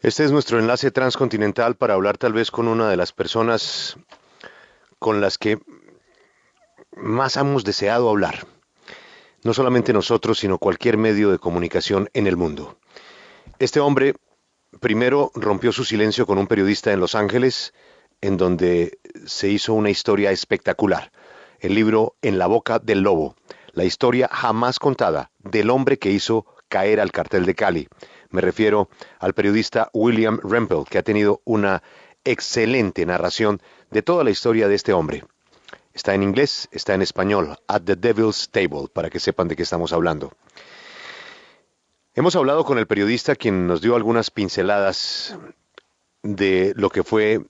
Este es nuestro enlace transcontinental para hablar tal vez con una de las personas con las que más hemos deseado hablar. No solamente nosotros, sino cualquier medio de comunicación en el mundo. Este hombre primero rompió su silencio con un periodista en Los Ángeles, en donde se hizo una historia espectacular. El libro En la boca del lobo, la historia jamás contada del hombre que hizo caer al cartel de Cali. Me refiero al periodista William Rempel, que ha tenido una excelente narración de toda la historia de este hombre. Está en inglés, está en español, At the Devil's Table, para que sepan de qué estamos hablando. Hemos hablado con el periodista quien nos dio algunas pinceladas de lo que fue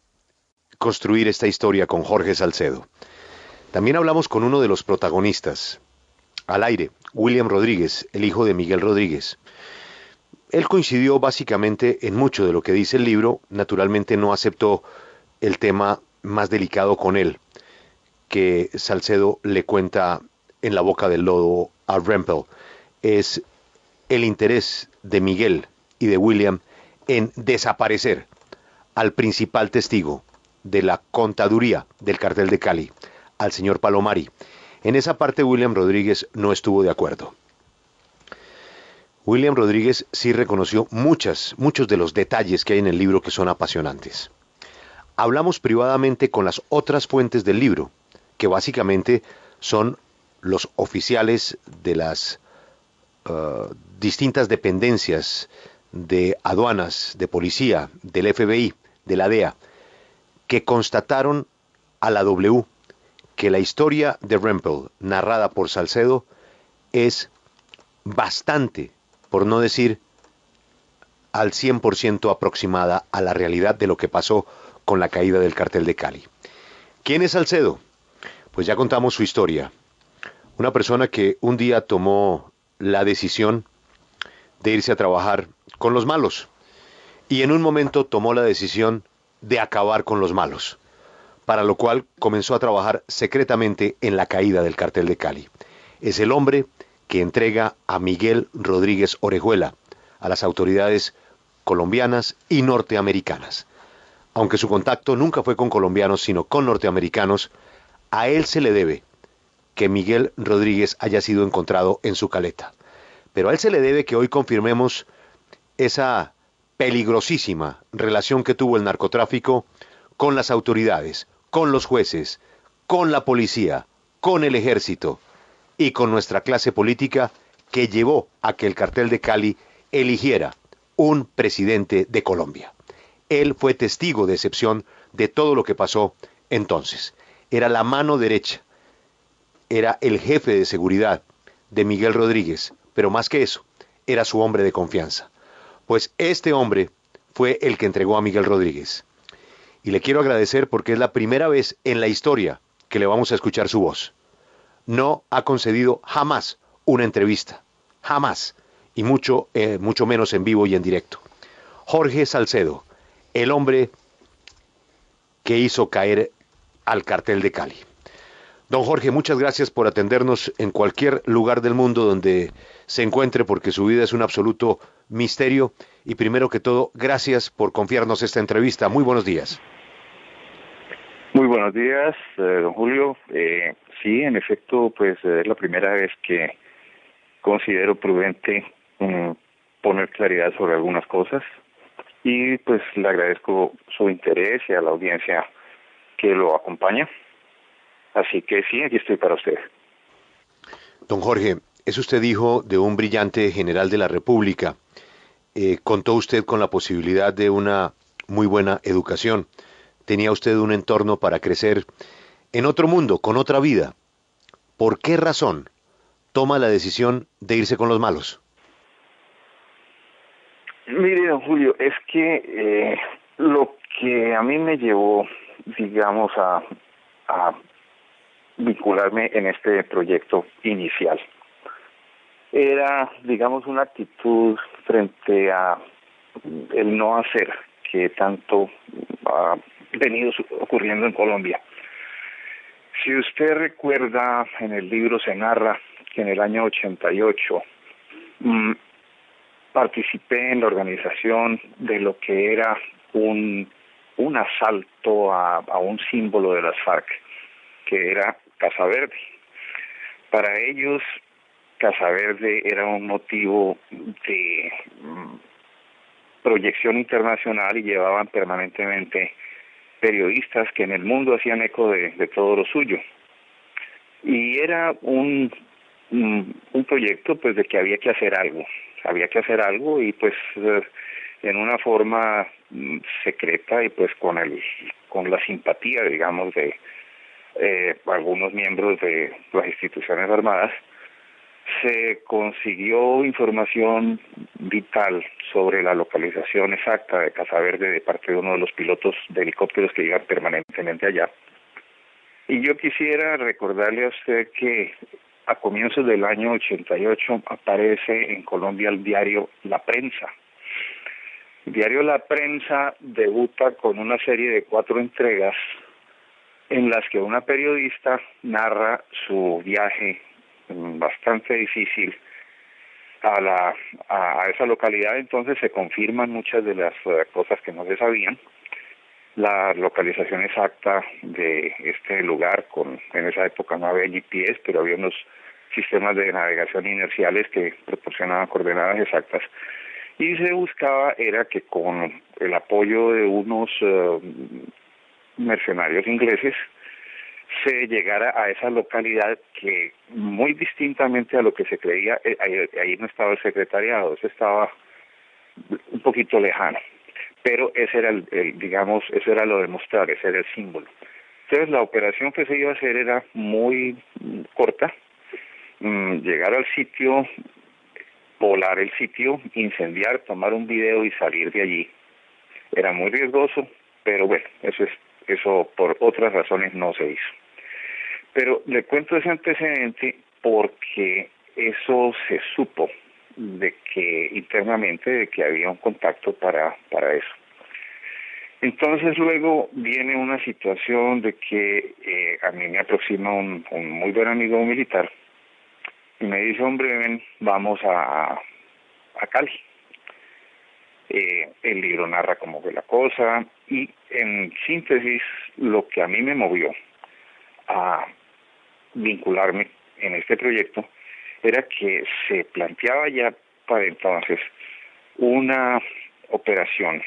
construir esta historia con Jorge Salcedo. También hablamos con uno de los protagonistas, al aire, William Rodríguez, el hijo de Miguel Rodríguez. Él coincidió básicamente en mucho de lo que dice el libro, naturalmente no aceptó el tema más delicado con él, que Salcedo le cuenta en la boca del lobo a Rempel, es el interés de Miguel y de William en desaparecer al principal testigo de la contaduría del cartel de Cali, al señor Palomari. En esa parte William Rodríguez no estuvo de acuerdo. William Rodríguez sí reconoció muchos de los detalles que hay en el libro que son apasionantes. Hablamos privadamente con las otras fuentes del libro, que básicamente son los oficiales de las distintas dependencias de aduanas, de policía, del FBI, de la DEA, que constataron a la W que la historia de Rempel, narrada por Salcedo, es bastante, por no decir al 100% aproximada a la realidad de lo que pasó con la caída del cartel de Cali. ¿Quién es Salcedo? Pues ya contamos su historia. Una persona que un día tomó la decisión de irse a trabajar con los malos y en un momento tomó la decisión de acabar con los malos, para lo cual comenzó a trabajar secretamente en la caída del cartel de Cali. Es el hombre que entrega a Miguel Rodríguez Orejuela a las autoridades colombianas y norteamericanas. Aunque su contacto nunca fue con colombianos, sino con norteamericanos, a él se le debe que Miguel Rodríguez haya sido encontrado en su caleta. Pero a él se le debe que hoy confirmemos esa peligrosísima relación que tuvo el narcotráfico con las autoridades, con los jueces, con la policía, con el ejército y con nuestra clase política que llevó a que el cartel de Cali eligiera un presidente de Colombia. Él fue testigo de excepción de todo lo que pasó entonces. Era la mano derecha, era el jefe de seguridad de Miguel Rodríguez, pero más que eso, era su hombre de confianza. Pues este hombre fue el que entregó a Miguel Rodríguez. Y le quiero agradecer porque es la primera vez en la historia que le vamos a escuchar su voz. No ha concedido jamás una entrevista, jamás, y mucho menos en vivo y en directo. Jorge Salcedo, el hombre que hizo caer al cartel de Cali. Don Jorge, muchas gracias por atendernos en cualquier lugar del mundo donde se encuentre, porque su vida es un absoluto misterio. Y primero que todo, gracias por confiarnos esta entrevista. Muy buenos días. Muy buenos días, don Julio. Sí, en efecto, pues es la primera vez que considero prudente poner claridad sobre algunas cosas y pues le agradezco su interés y a la audiencia que lo acompaña. Así que sí, aquí estoy para usted. Don Jorge, es usted hijo de un brillante general de la República. Contó usted con la posibilidad de una muy buena educación. Tenía usted un entorno para crecer en otro mundo, con otra vida. ¿Por qué razón toma la decisión de irse con los malos? Mire, don Julio, es que lo que a mí me llevó, digamos, a vincularme en este proyecto inicial era, digamos, una actitud frente a el no hacer que tanto ha venido ocurriendo en Colombia. Si usted recuerda, en el libro se narra que en el año 88 participé en la organización de lo que era un asalto a un símbolo de las FARC, que era Casa Verde. Para ellos, Casa Verde era un motivo de proyección internacional y llevaban permanentemente periodistas que en el mundo hacían eco de todo lo suyo. Y era un proyecto pues de que había que hacer algo y pues en una forma secreta y pues con la simpatía, digamos, de algunos miembros de las instituciones armadas, se consiguió información vital sobre la localización exacta de Casa Verde de parte de uno de los pilotos de helicópteros que iban permanentemente allá. Y yo quisiera recordarle a usted que a comienzos del año 88 aparece en Colombia el diario La Prensa. El diario La Prensa debuta con una serie de 4 entregas en las que una periodista narra su viaje bastante difícil a esa localidad. Entonces se confirman muchas de las cosas que no se sabían. La localización exacta de este lugar, en esa época no había GPS, pero había unos sistemas de navegación inerciales que proporcionaban coordenadas exactas. Y se buscaba era que con el apoyo de unos mercenarios ingleses se llegara a esa localidad que, muy distintamente a lo que se creía, ahí no estaba el secretariado, eso estaba un poquito lejano, pero ese era digamos, eso era lo de mostrar, ese era el símbolo. Entonces la operación que se iba a hacer era muy corta, llegar al sitio, volar el sitio, incendiar, tomar un video y salir de allí. Era muy riesgoso, pero bueno, eso por otras razones no se hizo. Pero le cuento ese antecedente porque eso se supo de que internamente de que había un contacto para eso. Entonces luego viene una situación de que a mí me aproxima un muy buen amigo militar y me dice, hombre, ven, vamos a Cali. El libro narra cómo fue la cosa y en síntesis lo que a mí me movió a vincularme en este proyecto era que se planteaba ya para entonces una operación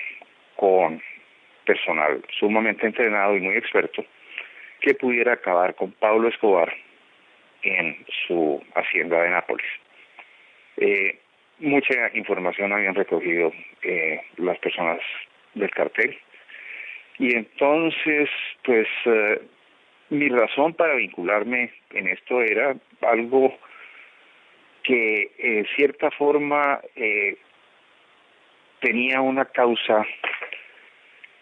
con personal sumamente entrenado y muy experto que pudiera acabar con Pablo Escobar en su hacienda de Nápoles. Mucha información habían recogido las personas del cartel y entonces pues mi razón para vincularme en esto era algo que en cierta forma tenía una causa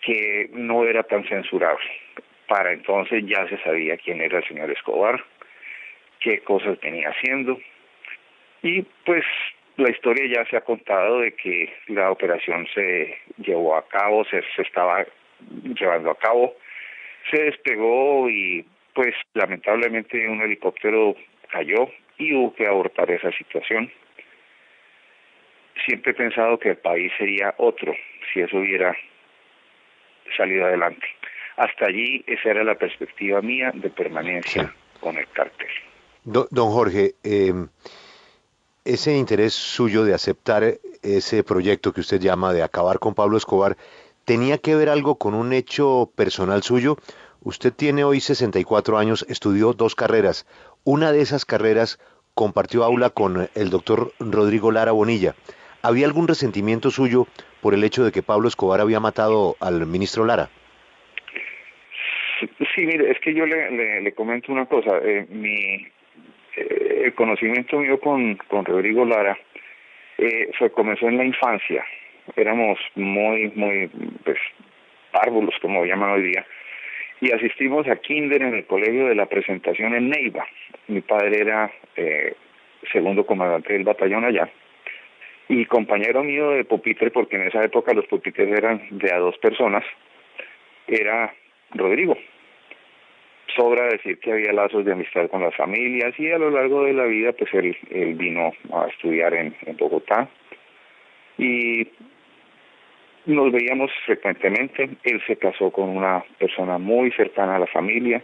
que no era tan censurable. Para entonces ya se sabía quién era el señor Escobar, qué cosas venía haciendo y pues la historia ya se ha contado de que la operación se llevó a cabo, se estaba llevando a cabo, se despegó y pues lamentablemente un helicóptero cayó y hubo que abortar esa situación. Siempre he pensado que el país sería otro si eso hubiera salido adelante. Hasta allí esa era la perspectiva mía de permanencia con el cártel. Don Jorge, ese interés suyo de aceptar ese proyecto que usted llama de acabar con Pablo Escobar, ¿tenía que ver algo con un hecho personal suyo? Usted tiene hoy 64 años, estudió 2 carreras. Una de esas carreras compartió aula con el doctor Rodrigo Lara Bonilla. ¿Había algún resentimiento suyo por el hecho de que Pablo Escobar había matado al ministro Lara? Sí, mire, es que yo le comento una cosa. El conocimiento mío con Rodrigo Lara comenzó en la infancia. Éramos muy pues párvulos, como llaman hoy día, y asistimos a kinder en el colegio de la Presentación en Neiva. Mi padre era segundo comandante del batallón allá y compañero mío de pupitre, porque en esa época los pupitres eran de a 2 personas, era Rodrigo. Sobra decir que había lazos de amistad con las familias y a lo largo de la vida pues él vino a estudiar en Bogotá y nos veíamos frecuentemente. Él se casó con una persona muy cercana a la familia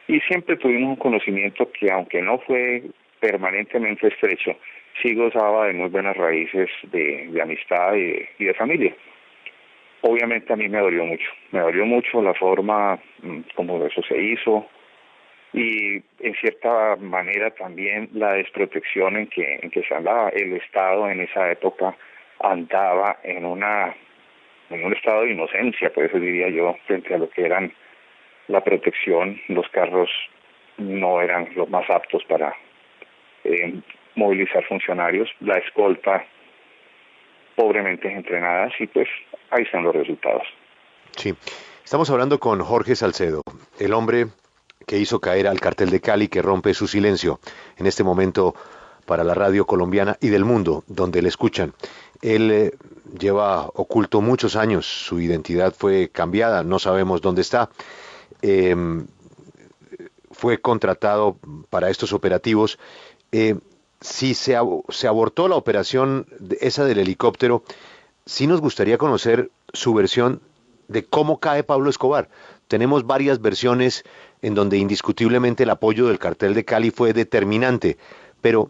y siempre tuvimos un conocimiento que, aunque no fue permanentemente estrecho, sí gozaba de muy buenas raíces de amistad y de familia. Obviamente a mí me dolió mucho la forma como eso se hizo, y en cierta manera también la desprotección en que se andaba. El Estado en esa época andaba en un estado de inocencia, por eso diría yo, frente a lo que eran la protección. Los carros no eran los más aptos para movilizar funcionarios, la escolta pobremente entrenadas, y pues ahí están los resultados. Sí, estamos hablando con Jorge Salcedo, el hombre que hizo caer al Cartel de Cali, que rompe su silencio en este momento para la radio colombiana y del mundo, donde le escuchan. Él lleva oculto muchos años, su identidad fue cambiada, no sabemos dónde está. Eh, Fue contratado para estos operativos. Eh, si se abortó la operación esa del helicóptero, sí nos gustaría conocer su versión de cómo cae Pablo Escobar. Tenemos varias versiones en donde indiscutiblemente el apoyo del Cartel de Cali fue determinante, pero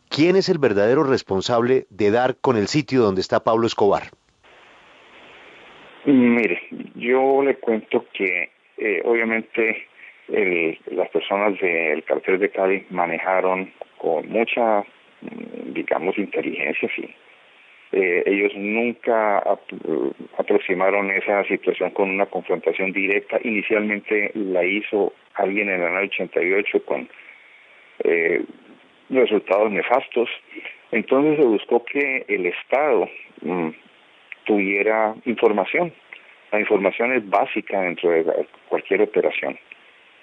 ¿quién es el verdadero responsable de dar con el sitio donde está Pablo Escobar? Mire, yo le cuento que obviamente las personas del Cartel de Cali manejaron con mucha, digamos, inteligencia, sí. Ellos nunca aproximaron esa situación con una confrontación directa. Inicialmente la hizo alguien en el año 88 con resultados nefastos. Entonces se buscó que el Estado tuviera información. La información es básica dentro de cualquier operación.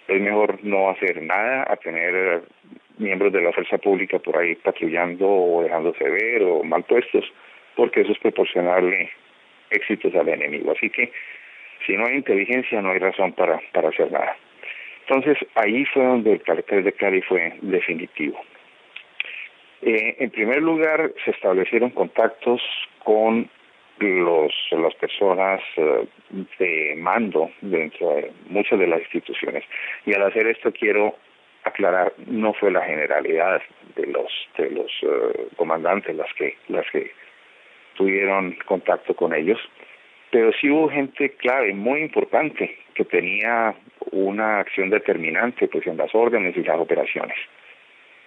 Es mejor no hacer nada a tener miembros de la fuerza pública por ahí patrullando o dejándose ver o mal puestos, porque eso es proporcionarle éxitos al enemigo. Así que si no hay inteligencia no hay razón para hacer nada. Entonces ahí fue donde el Cartel de Cali fue definitivo. En primer lugar, se establecieron contactos con las personas de mando dentro de muchas de las instituciones, y al hacer esto quiero aclarar, no fue la generalidad de los comandantes las que tuvieron contacto con ellos, pero sí hubo gente clave, muy importante, que tenía una acción determinante pues en las órdenes y las operaciones.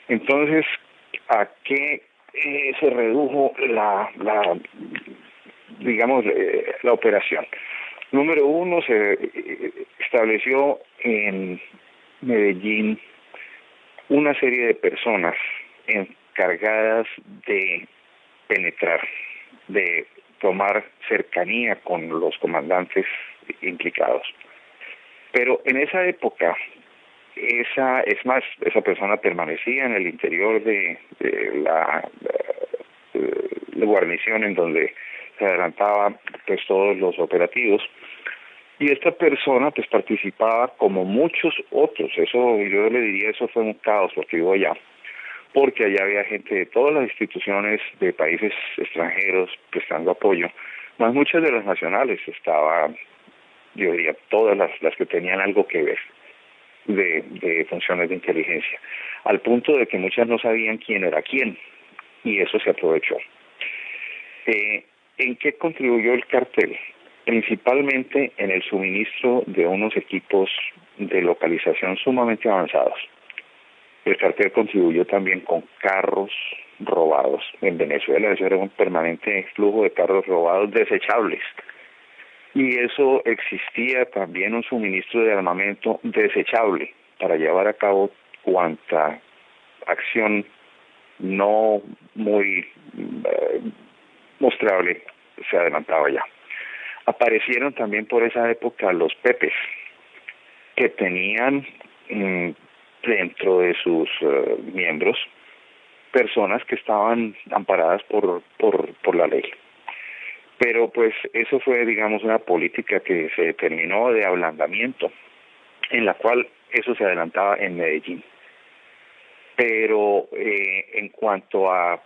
Entonces, ¿a qué se redujo digamos, la operación? Número uno, se estableció en Medellín una serie de personas encargadas de penetrar, de tomar cercanía con los comandantes implicados. Pero en esa época, esa persona permanecía en el interior de la guarnición en donde se adelantaban pues todos los operativos, y esta persona pues participaba como muchos otros. Eso yo le diría, eso fue un caos porque vivo allá, porque allá había gente de todas las instituciones de países extranjeros prestando apoyo, más muchas de las nacionales. Estaba, yo diría, todas las que tenían algo que ver de funciones de inteligencia, al punto de que muchas no sabían quién era quién, y eso se aprovechó. ¿En qué contribuyó el cartel? Principalmente en el suministro de unos equipos de localización sumamente avanzados. El cartel contribuyó también con carros robados. En Venezuela eso era un permanente flujo de carros robados desechables. Y eso existía también un suministro de armamento desechable para llevar a cabo cuanta acción no muy mostrable se adelantaba ya. Aparecieron también por esa época los Pepes, que tenían dentro de sus miembros personas que estaban amparadas por la ley. Pero pues eso fue, digamos, una política que se determinó de ablandamiento, en la cual eso se adelantaba en Medellín. Pero en cuanto a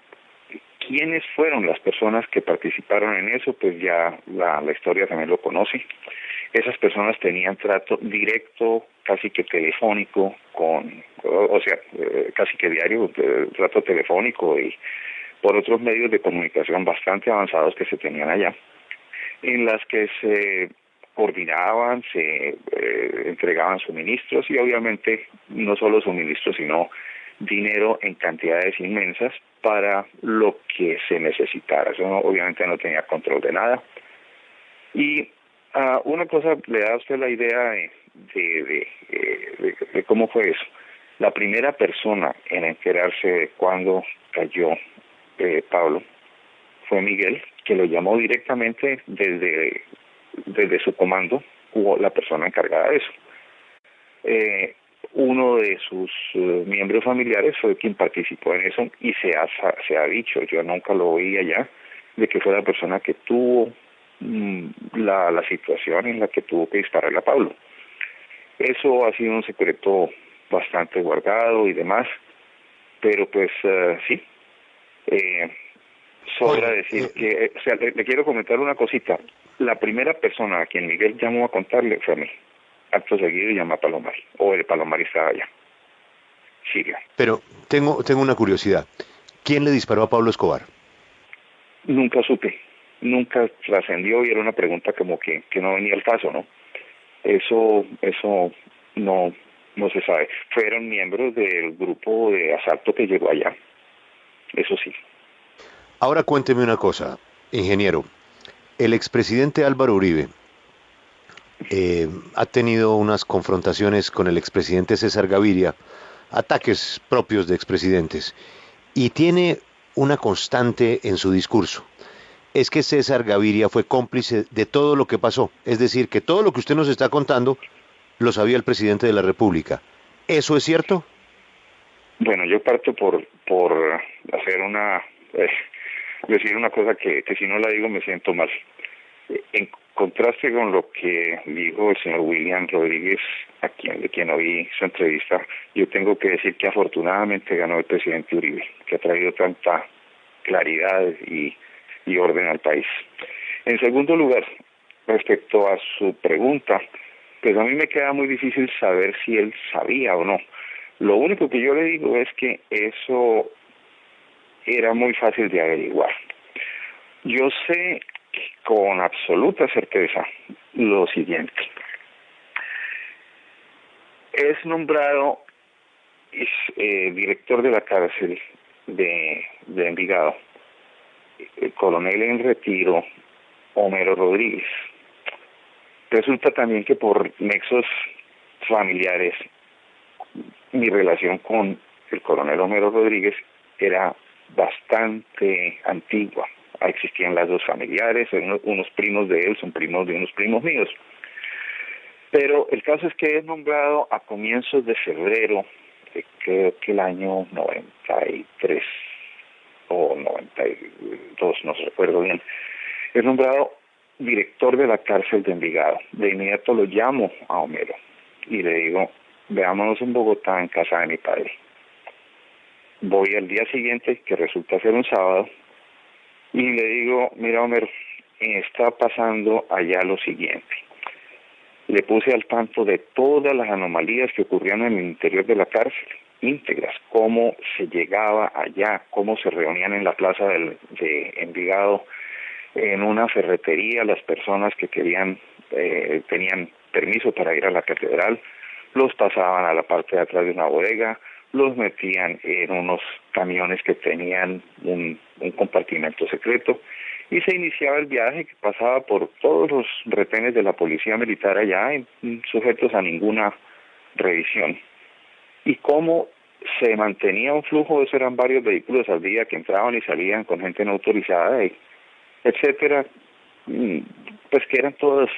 quiénes fueron las personas que participaron en eso, pues ya la historia también lo conoce. Esas personas tenían trato directo, casi que telefónico, casi que diario, trato telefónico y por otros medios de comunicación bastante avanzados que se tenían allá, en las que se coordinaban, se entregaban suministros y obviamente no solo suministros, sino dinero en cantidades inmensas para lo que se necesitara. Eso obviamente no tenía control de nada. Y una cosa le da a usted la idea de cómo fue eso. La primera persona en enterarse de cuándo cayó Pablo fue Miguel, que lo llamó directamente desde su comando, hubo la persona encargada de eso. Uno de sus miembros familiares fue quien participó en eso y se ha dicho, yo nunca lo oí allá, de que fue la persona que tuvo la situación en la que tuvo que dispararle a Pablo. Eso ha sido un secreto bastante guardado y demás, pero pues sí, sobra decir que, o sea, le quiero comentar una cosita. La primera persona a quien Miguel llamó a contarle fue a mí. Acto seguido llamó a Palomar, o el Palomar estaba allá. Siga. Pero tengo una curiosidad. ¿Quién le disparó a Pablo Escobar? Nunca supe, nunca trascendió y era una pregunta como que no venía al caso, ¿no? Eso no se sabe. Fueron miembros del grupo de asalto que llegó allá, eso sí. Ahora cuénteme una cosa, ingeniero. El expresidente Álvaro Uribe ha tenido unas confrontaciones con el expresidente César Gaviria, ataques propios de expresidentes, y tiene una constante en su discurso. Es que César Gaviria fue cómplice de todo lo que pasó. Es decir, que todo lo que usted nos está contando lo sabía el presidente de la República. ¿Eso es cierto? Bueno, yo parto por hacer decir una cosa que si no la digo me siento mal. En contraste con lo que dijo el señor William Rodríguez, de quien oí su entrevista, yo tengo que decir que afortunadamente ganó el presidente Uribe, que ha traído tanta claridad y orden al país. En segundo lugar, respecto a su pregunta, pues a mí me queda muy difícil saber si él sabía o no. Lo único que yo le digo es que eso era muy fácil de averiguar. Yo sé con absoluta certeza lo siguiente. Es nombrado director de la cárcel de Envigado el coronel en retiro Homero Rodríguez. Resulta también que por nexos familiares mi relación con el coronel Homero Rodríguez era bastante antigua. Existían las dos familiares, unos primos de él son primos de unos primos míos. Pero el caso es que es nombrado a comienzos de febrero, creo que el año 93 o 92, no recuerdo bien. Es nombrado director de la cárcel de Envigado. De inmediato lo llamo a Homero y le digo, veámonos en Bogotá en casa de mi padre. Voy al día siguiente, que resulta ser un sábado, y le digo, mira Homero, está pasando allá lo siguiente. Le puse al tanto de todas las anomalías que ocurrían en el interior de la cárcel, íntegras, cómo se llegaba allá, cómo se reunían en la plaza de Envigado, en una ferretería, las personas que tenían permiso para ir a la catedral, los pasaban a la parte de atrás de una bodega, los metían en unos camiones que tenían un compartimento secreto, y se iniciaba el viaje que pasaba por todos los retenes de la policía militar allá, sujetos a ninguna revisión. Y cómo se mantenía un flujo, eso eran varios vehículos al día que entraban y salían con gente no autorizada, etcétera, pues que eran todas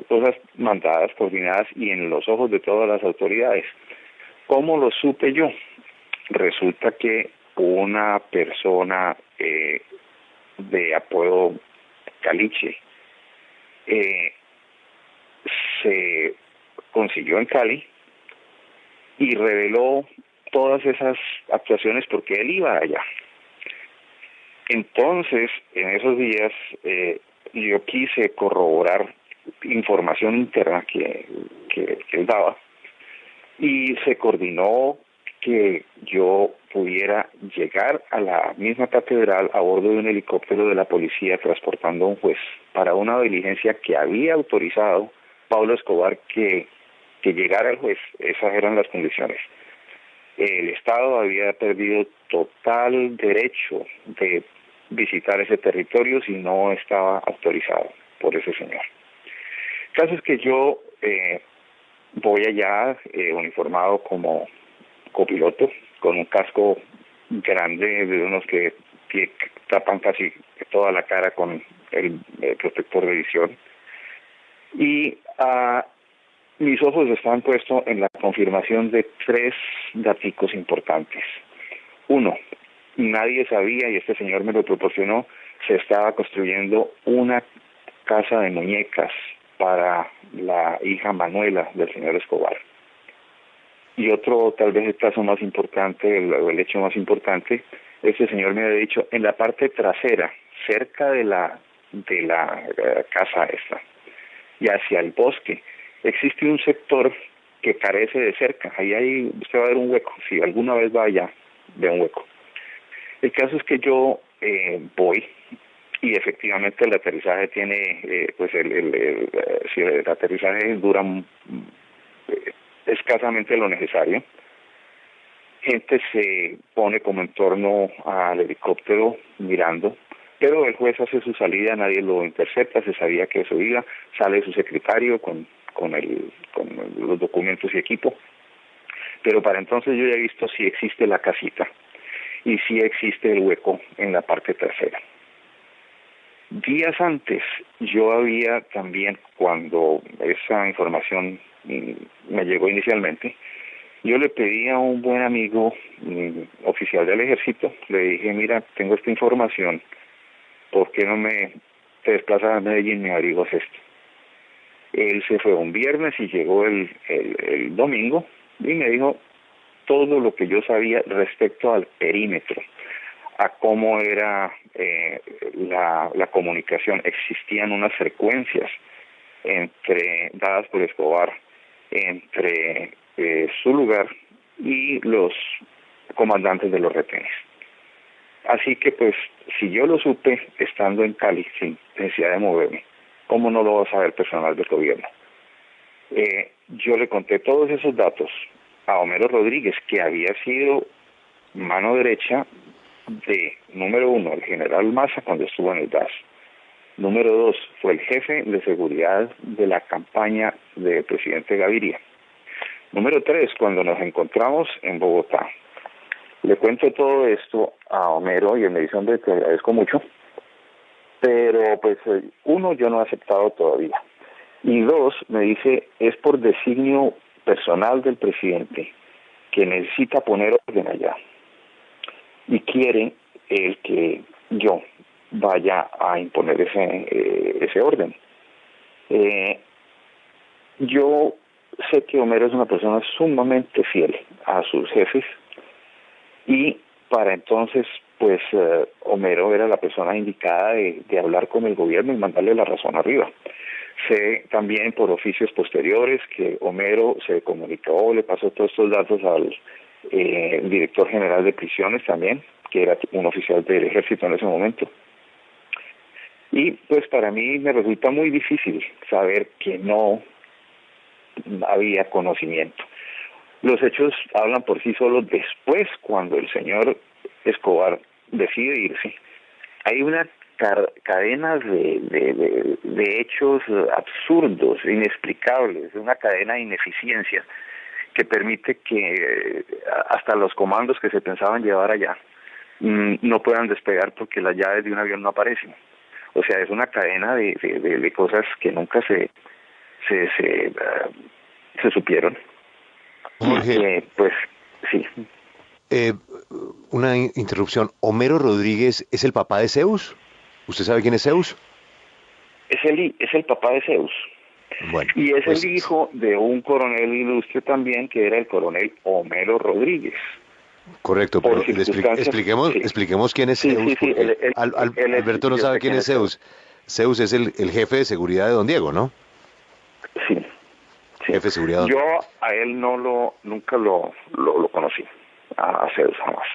cosas mandadas, coordinadas y en los ojos de todas las autoridades. ¿Cómo lo supe yo? Resulta que una persona de apodo Caliche se consiguió en Cali y reveló todas esas actuaciones porque él iba allá. Entonces, en esos días, yo quise corroborar información interna que él daba, y se coordinó que yo pudiera llegar a la misma catedral a bordo de un helicóptero de la policía transportando a un juez para una diligencia que había autorizado Pablo Escobar que llegara el juez. Esas eran las condiciones. El Estado había perdido total derecho de visitar ese territorio si no estaba autorizado por ese señor. El caso es que yo voy allá uniformado como copiloto, con un casco grande de unos que tapan casi toda la cara con el protector de visión. Y mis ojos estaban puestos en la confirmación de 3 daticos importantes. 1, nadie sabía, y este señor me lo proporcionó, se estaba construyendo una casa de muñecas para la hija Manuela del señor Escobar. Y otro, tal vez el caso más importante, el hecho más importante, este señor me había dicho, en la parte trasera, cerca de la casa esta, y hacia el bosque, existe un sector que carece de cerca. Ahí usted va a ver un hueco. Si alguna vez va allá, ve un hueco. El caso es que yo voy, y efectivamente el aterrizaje tiene, pues si el aterrizaje dura escasamente lo necesario. Gente se pone como en torno al helicóptero mirando, pero el juez hace su salida, nadie lo intercepta, se sabía que eso iba, sale su secretario con los documentos y equipo, pero para entonces yo ya he visto si existe la casita y si existe el hueco en la parte trasera. Días antes, yo había también, cuando esa información me llegó inicialmente, yo le pedí a un buen amigo, oficial del ejército, le dije, mira, tengo esta información, ¿por qué no te desplazas a Medellín y me averiguas esto? Él se fue un viernes y llegó el domingo y me dijo todo lo que yo sabía respecto al perímetro, a cómo era la comunicación. Existían unas frecuencias dadas por Escobar entre su lugar y los comandantes de los retenes. Así que pues, si yo lo supe estando en Cali sin necesidad de moverme, ¿cómo no lo va a saber personal del gobierno? Yo le conté todos esos datos a Homero Rodríguez, que había sido mano derecha de, número 1, el general Maza cuando estuvo en el DAS. Número 2, fue el jefe de seguridad de la campaña del presidente Gaviria. Número 3, cuando nos encontramos en Bogotá. Le cuento todo esto a Homero y él me dice, hombre, te agradezco mucho, pero pues 1, yo no he aceptado todavía. Y 2, me dice, es por designio personal del presidente que necesita poner orden allá. Y quiere el que yo vaya a imponer ese orden. Yo sé que Homero es una persona sumamente fiel a sus jefes y para entonces, pues Homero era la persona indicada de hablar con el gobierno y mandarle la razón arriba. Sé también por oficios posteriores que Homero se comunicó, le pasó todos estos datos al director general de prisiones también, que era un oficial del ejército en ese momento. Y pues para mí me resulta muy difícil saber que no había conocimiento. Los hechos hablan por sí solos. Después, cuando el señor Escobar decide irse, hay una cadena de hechos absurdos, inexplicables, una cadena de ineficiencia que permite que hasta los comandos que se pensaban llevar allá no puedan despegar porque las llaves de un avión no aparecen. O sea, es una cadena de cosas que nunca se supieron. Jorge, Pues sí. Una interrupción. ¿Homero Rodríguez es el papá de Zeus? ¿Usted sabe quién es Zeus? Es el papá de Zeus. Bueno, y es pues, el hijo de un coronel ilustre también, que era el coronel Homero Rodríguez. Correcto, por pero circunstancias. Sí, expliquemos quién es sí, Zeus, sí, sí, porque Alberto no yo sabe sé quién quién es es Zeus. Zeus. Zeus es el jefe de seguridad de don Diego, ¿no? Sí, sí. Jefe de seguridad de don Yo Diego. a él nunca lo conocí, a Zeus jamás,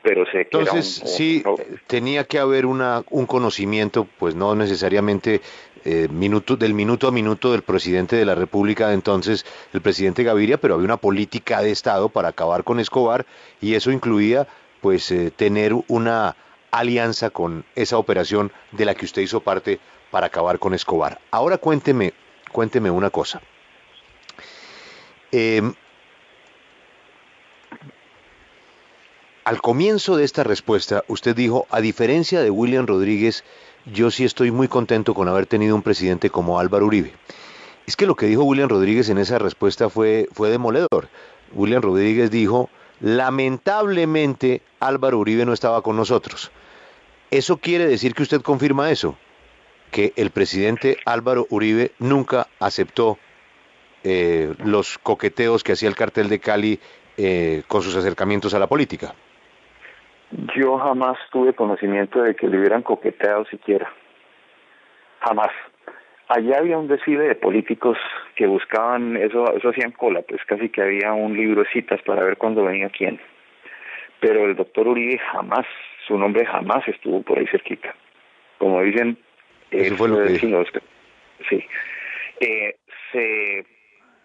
pero sé que era Entonces, sí, tenía que haber un conocimiento, pues no necesariamente del minuto a minuto del presidente de la República de entonces, el presidente Gaviria, pero había una política de Estado para acabar con Escobar y eso incluía, pues, tener una alianza con esa operación de la que usted hizo parte para acabar con Escobar. Ahora cuénteme una cosa. Em, Al comienzo de esta respuesta, usted dijo, a diferencia de William Rodríguez, yo sí estoy muy contento con haber tenido un presidente como Álvaro Uribe. Es que lo que dijo William Rodríguez en esa respuesta fue demoledor. William Rodríguez dijo, lamentablemente Álvaro Uribe no estaba con nosotros. ¿Eso quiere decir que usted confirma eso? Que el presidente Álvaro Uribe nunca aceptó los coqueteos que hacía el cartel de Cali con sus acercamientos a la política. yo jamás tuve conocimiento de que le hubieran coqueteado siquiera, jamás. Allá había un desfile de políticos que buscaban, eso hacían cola, pues casi que había un libro de citas para ver cuándo venía quién. Pero el doctor Uribe jamás, su nombre jamás estuvo por ahí cerquita. Como dicen, es, Eso fue lo que dijo. sí, no, sí. Eh, se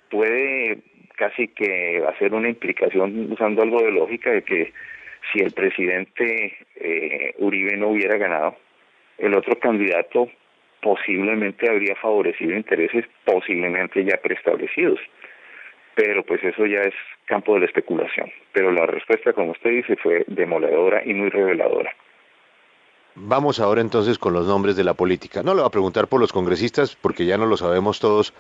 puede casi que hacer una implicación usando algo de lógica de que si el presidente Uribe no hubiera ganado, el otro candidato posiblemente habría favorecido intereses posiblemente ya preestablecidos. Pero pues eso ya es campo de la especulación. Pero la respuesta, como usted dice, fue demoledora y muy reveladora. Vamos ahora entonces con los nombres de la política. No le voy a preguntar por los congresistas porque ya no lo sabemos todos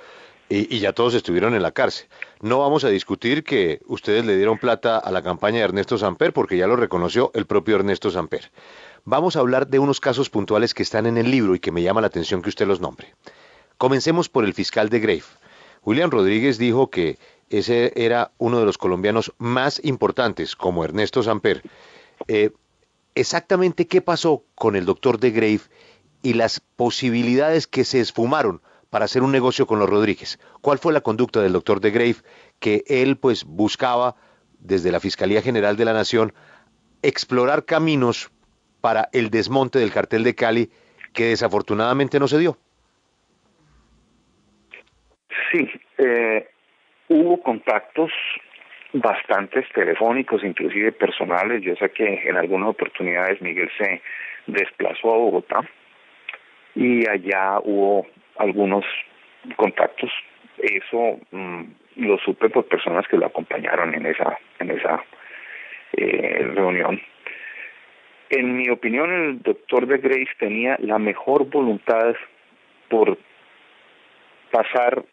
y ya todos estuvieron en la cárcel. No vamos a discutir que ustedes le dieron plata a la campaña de Ernesto Samper porque ya lo reconoció el propio Ernesto Samper. Vamos a hablar de unos casos puntuales que están en el libro y que me llama la atención que usted los nombre. Comencemos por el fiscal de Grave. William Rodríguez dijo que ese era uno de los colombianos más importantes, como Ernesto Samper. Eh, exactamente qué pasó con el doctor de Grave y las posibilidades que se esfumaron para hacer un negocio con los Rodríguez. ¿Cuál fue la conducta del doctor de Grave que él pues buscaba desde la Fiscalía General de la Nación explorar caminos para el desmonte del cartel de Cali que desafortunadamente no se dio? Sí, hubo contactos bastantes telefónicos, inclusive personales. Yo sé que en algunas oportunidades Miguel se desplazó a Bogotá y allá hubo algunos contactos. Eso lo supe por personas que lo acompañaron en esa reunión. En mi opinión, el doctor de Grace tenía la mejor voluntad por pasar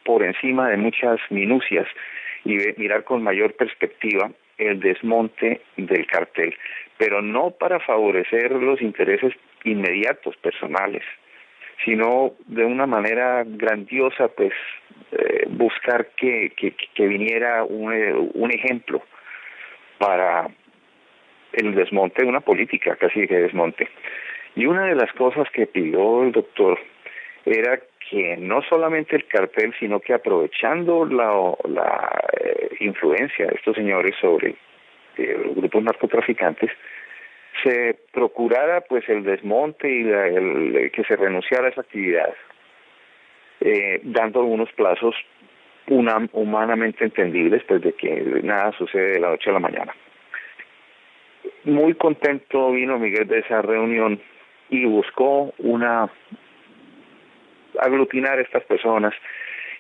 por encima de muchas minucias y mirar con mayor perspectiva el desmonte del cartel, pero no para favorecer los intereses inmediatos personales, sino de una manera grandiosa, pues buscar que viniera un ejemplo para el desmonte de una política, casi que desmonte. Y una de las cosas que pidió el doctor era que no solamente el cartel, sino que aprovechando la influencia de estos señores sobre los grupos narcotraficantes, se procurara pues el desmonte y que se renunciara a esa actividad, dando algunos plazos humanamente entendibles, pues de que nada sucede de la noche a la mañana. Muy contento vino Miguel de esa reunión y buscó aglutinar a estas personas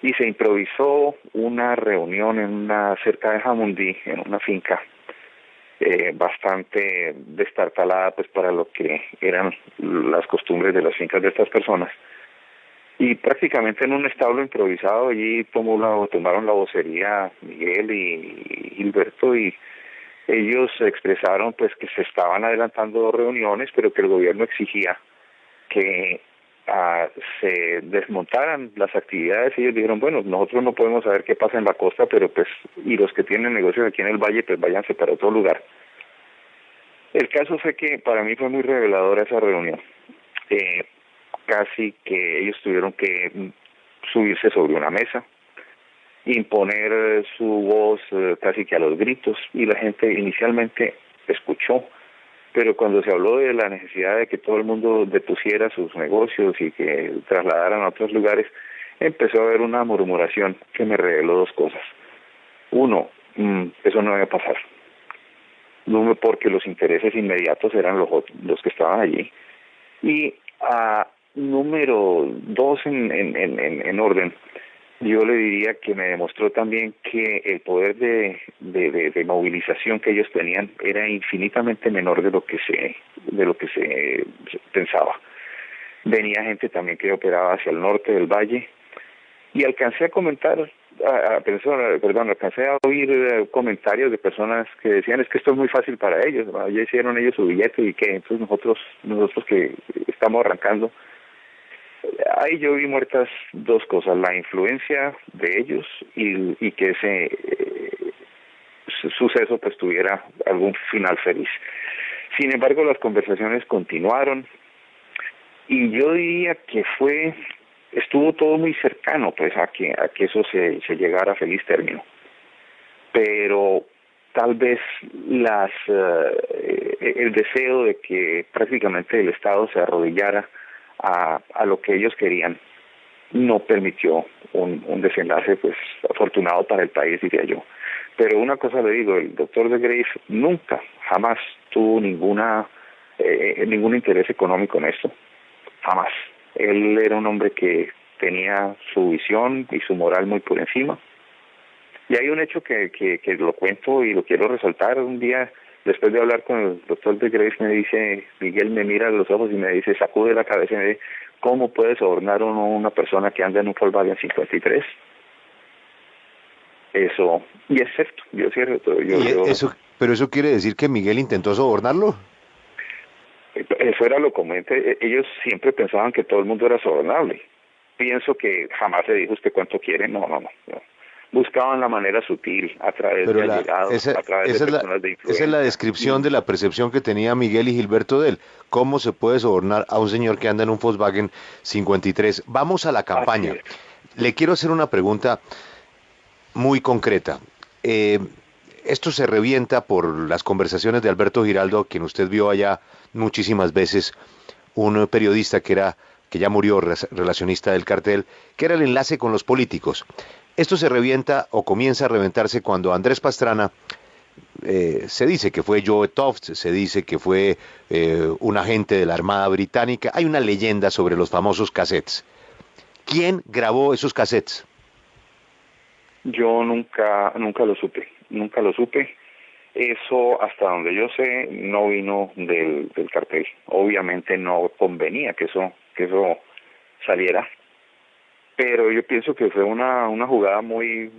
y se improvisó una reunión cerca de Jamundí, en una finca bastante destartalada pues para lo que eran las costumbres de las fincas de estas personas, y prácticamente en un establo improvisado allí tomaron la vocería Miguel y Gilberto, y ellos expresaron pues que se estaban adelantando 2 reuniones, pero que el gobierno exigía que se desmontaran las actividades. Ellos dijeron, bueno, nosotros no podemos saber qué pasa en la costa, pero pues, y los que tienen negocios aquí en el valle, pues váyanse para otro lugar. El caso fue que para mí fue muy reveladora esa reunión. Casi que ellos tuvieron que subirse sobre una mesa, imponer su voz casi que a los gritos, y la gente inicialmente escuchó, pero cuando se habló de la necesidad de que todo el mundo depusiera sus negocios y que trasladaran a otros lugares, empezó a haber una murmuración que me reveló dos cosas. Uno, eso no debe pasar. Uno, porque los intereses inmediatos eran los que estaban allí. Y número dos en orden, yo le diría que me demostró también que el poder de movilización que ellos tenían era infinitamente menor de lo que se pensaba. Venía gente también que operaba hacia el norte del valle, y alcancé a comentar, alcancé a oír comentarios de personas que decían, es que esto es muy fácil para ellos, ¿no? Ya hicieron ellos su billete y que entonces nosotros que estamos arrancando. Ahí yo vi muertas dos cosas: la influencia de ellos y que ese suceso pues tuviera algún final feliz. Sin embargo, las conversaciones continuaron, y yo diría que estuvo todo muy cercano pues a que eso se llegara a feliz término. Pero tal vez el deseo de que prácticamente el Estado se arrodillara a lo que ellos querían no permitió un desenlace pues afortunado para el país, diría yo. Pero una cosa le digo, el doctor de Grace nunca, jamás tuvo ningún interés económico en esto, jamás. Él era un hombre que tenía su visión y su moral muy por encima. Y hay un hecho que lo cuento y lo quiero resaltar. Un día, después de hablar con el doctor de Grace, me dice, Miguel me mira a los ojos y me dice, sacude la cabeza y me dice, ¿cómo puede sobornar una persona que anda en un Volkswagen 53? Eso, y es cierto, Pero eso quiere decir que Miguel intentó sobornarlo. Eso era lo común. Ellos siempre pensaban que todo el mundo era sobornable. Pienso que jamás le dijo usted cuánto quiere, no. Buscaban la manera sutil, a través de allegados, a través de personas de influencia. Esa es la descripción de la percepción que tenía Miguel y Gilberto de él. ¿Cómo se puede sobornar a un señor que anda en un Volkswagen 53? Vamos a la campaña. Le quiero hacer una pregunta muy concreta. Esto se revienta por las conversaciones de Alberto Giraldo, quien usted vio allá muchísimas veces, un periodista que ya murió, relacionista del cartel, que era el enlace con los políticos. Esto se revienta o comienza a reventarse cuando Andrés Pastrana, se dice que fue Joe Tofts, se dice que fue un agente de la Armada Británica. Hay una leyenda sobre los famosos cassettes. ¿Quién grabó esos cassettes? Yo nunca lo supe. Eso, hasta donde yo sé, no vino del cartel. Obviamente no convenía que eso saliera, pero yo pienso que fue una jugada muy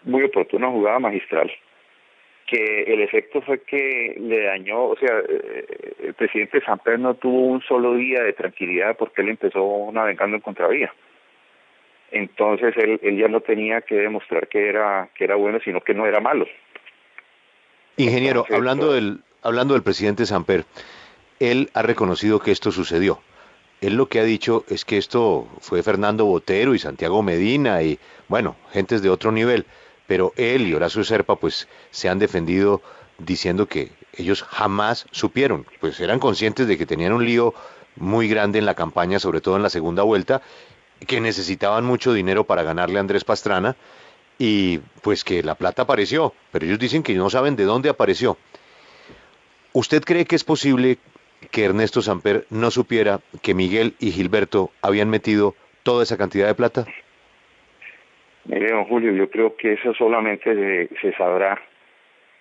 oportuna, una jugada magistral, que el efecto fue que le dañó, o sea, el presidente Samper no tuvo un solo día de tranquilidad porque él empezó navegando en contravía. Entonces él ya no tenía que demostrar que era bueno, sino que no era malo. Ingeniero, Entonces, hablando del presidente Samper, él ha reconocido que esto sucedió. Él lo que ha dicho es que esto fue Fernando Botero y Santiago Medina y, bueno, gentes de otro nivel, pero él y Horacio Serpa pues se han defendido diciendo que ellos jamás supieron, pues eran conscientes de que tenían un lío muy grande en la campaña, sobre todo en la segunda vuelta, que necesitaban mucho dinero para ganarle a Andrés Pastrana y pues que la plata apareció, pero ellos dicen que no saben de dónde apareció. ¿Usted cree que es posible que Ernesto Samper no supiera que Miguel y Gilberto habían metido toda esa cantidad de plata? mire, don Julio, yo creo que eso solamente se sabrá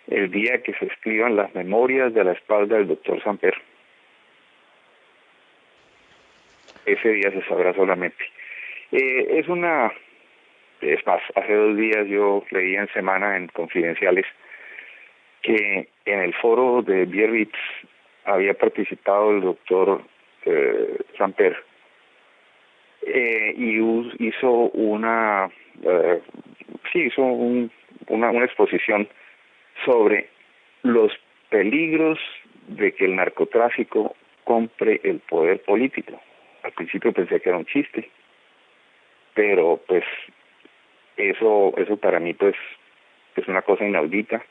el día que se escriban las memorias de la espalda del doctor Samper. Ese día se sabrá solamente. Es más, hace 2 días yo leí en Semana, en Confidenciales, que en el foro de Biarritz había participado el doctor Samper, hizo una, hizo una exposición sobre los peligros de que el narcotráfico compre el poder político. Al principio pensé que era un chiste, pero pues eso para mí pues es una cosa inaudita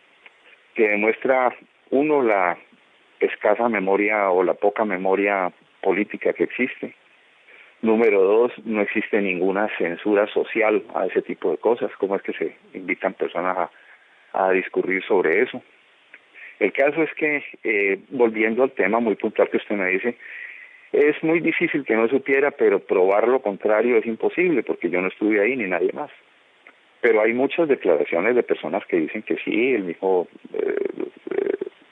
que demuestra, uno, la escasa memoria o la poca memoria política que existe. Número dos, no existe ninguna censura social a ese tipo de cosas. ¿Cómo es que se invitan personas a discurrir sobre eso? El caso es que, volviendo al tema muy puntual que usted me dice, es muy difícil que no supiera, pero probar lo contrario es imposible, porque yo no estuve ahí ni nadie más. Pero hay muchas declaraciones de personas que dicen que sí, el mismo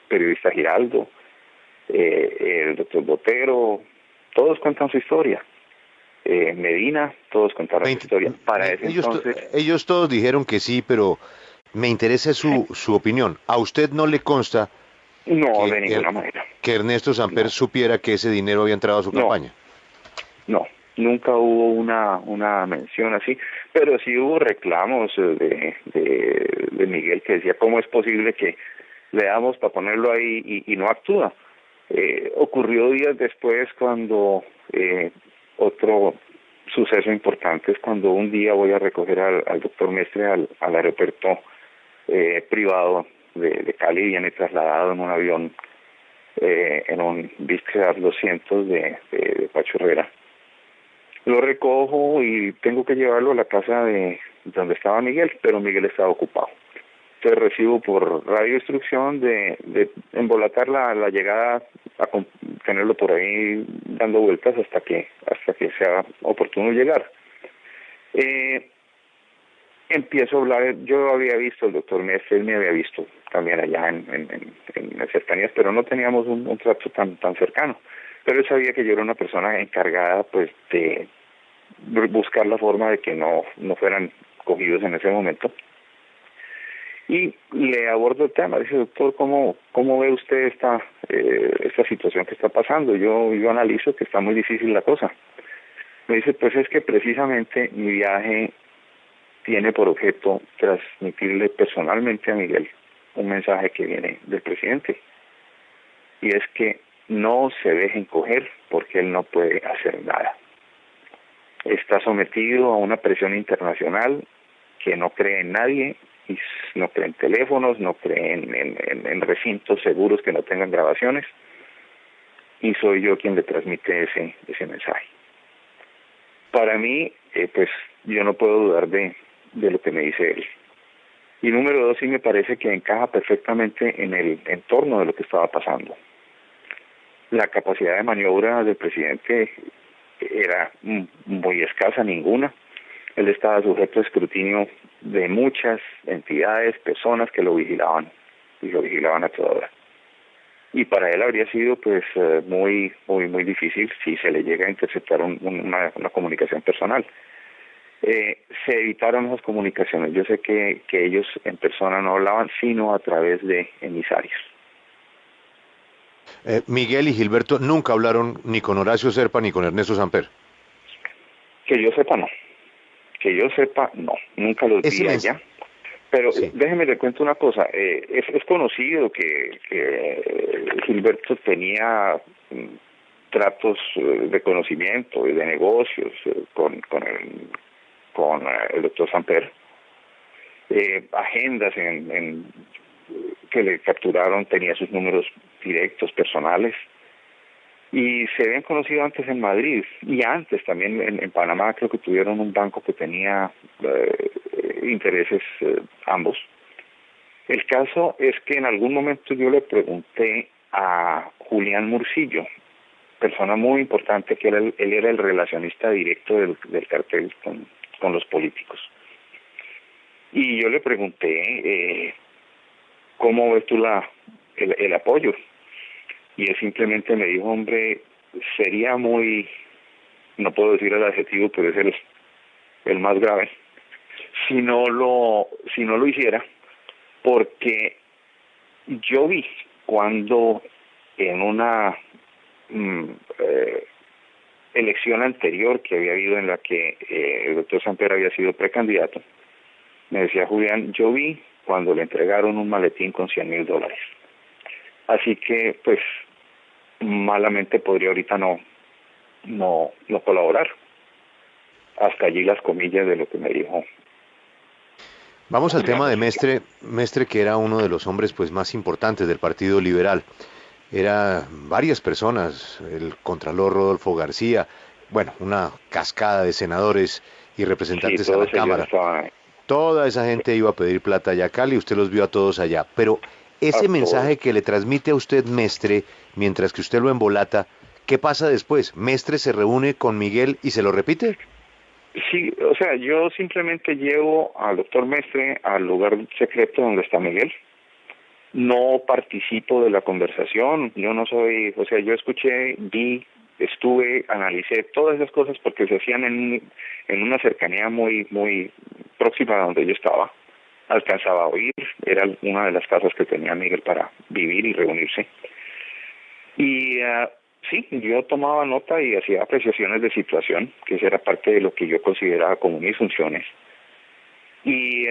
periodista Giraldo, el doctor Botero, todos cuentan su historia. Medina, todos contaron su historia. Para ese entonces... Ellos todos dijeron que sí, pero me interesa su opinión. ¿A usted no le consta no, de ninguna manera. que Ernesto Samper supiera que ese dinero había entrado a su campaña? No, nunca hubo una mención así, pero sí hubo reclamos de Miguel que decía, ¿cómo es posible que le damos para ponerlo ahí y no actúa? Ocurrió días después cuando otro suceso importante es cuando un día voy a recoger al doctor Mestre al aeropuerto privado de Cali, viene trasladado en un avión, en un Vizcar 200 de Pacho Herrera. Lo recojo y tengo que llevarlo a la casa de donde estaba Miguel, pero Miguel estaba ocupado. Entonces recibo por radio instrucción de embolatar la llegada, a tenerlo por ahí dando vueltas hasta que sea oportuno llegar. Empiezo a hablar, yo había visto al doctor Mestre, él me había visto también allá en las cercanías, pero no teníamos un trato tan cercano. Pero él sabía que yo era una persona encargada pues de buscar la forma de que no fueran cogidos en ese momento. Y le abordo el tema, dice, doctor, ¿cómo ve usted esta situación que está pasando? Yo analizo que está muy difícil la cosa. Me dice, pues es que precisamente mi viaje tiene por objeto transmitirle personalmente a Miguel un mensaje que viene del presidente. Y es que no se dejen coger porque él no puede hacer nada. Está sometido a una presión internacional que no cree en nadie, y no cree en teléfonos, no cree en recintos seguros que no tengan grabaciones, y soy yo quien le transmite ese mensaje. Para mí, pues yo no puedo dudar de lo que me dice él. Y número dos, sí me parece que encaja perfectamente en el entorno de lo que estaba pasando. La capacidad de maniobra del presidente era muy escasa, ninguna. Él estaba sujeto a escrutinio de muchas entidades, personas que lo vigilaban, y lo vigilaban a toda hora. Y para él habría sido pues muy difícil si se le llega a interceptar una comunicación personal. Se evitaron esas comunicaciones. Yo sé que ellos en persona no hablaban, sino a través de emisarios. Miguel y Gilberto nunca hablaron ni con Horacio Serpa ni con Ernesto Samper. Que yo sepa, no. Que yo sepa, no. Nunca los vi allá. Pero sí, déjeme le cuento una cosa. Es conocido que Gilberto tenía tratos de conocimiento y de negocios con el doctor Samper. Agendas que le capturaron, tenía sus números directos personales, y se habían conocido antes en Madrid y antes también en Panamá. Creo que tuvieron un banco que tenía intereses ambos. El caso es que en algún momento yo le pregunté a Julián Murcillo, persona muy importante, que él era el relacionista directo del cartel con los políticos, y yo le pregunté ¿cómo ves tú el apoyo? Y él simplemente me dijo, hombre, sería muy, no puedo decir el adjetivo, pero es el más grave, si no lo hiciera, porque yo vi cuando en una elección anterior que había habido en la que el doctor Samper había sido precandidato, me decía Julián, yo vi cuando le entregaron un maletín con $100,000. Así que, pues, malamente podría ahorita no colaborar. Hasta allí las comillas de lo que me dijo. Vamos al tema de Mestre, Mestre que era uno de los hombres pues más importantes del Partido Liberal. Era varias personas, el contralor Rodolfo García, bueno, una cascada de senadores y representantes Sí, a la Cámara. Toda esa gente iba a pedir plata allá a Cali, usted los vio a todos allá. Pero ese mensaje que le transmite a usted Mestre, mientras que usted lo embolata, ¿qué pasa después? ¿Mestre se reúne con Miguel y se lo repite? Sí, o sea, yo simplemente llevo al doctor Mestre al lugar secreto donde está Miguel. No participo de la conversación, yo no soy, o sea, yo escuché, vi, estuve, analicé todas esas cosas porque se hacían en una cercanía muy próxima a donde yo estaba. Alcanzaba a oír, era una de las casas que tenía Miguel para vivir y reunirse. Y sí, yo tomaba nota y hacía apreciaciones de situación, que esa era parte de lo que yo consideraba como mis funciones. Y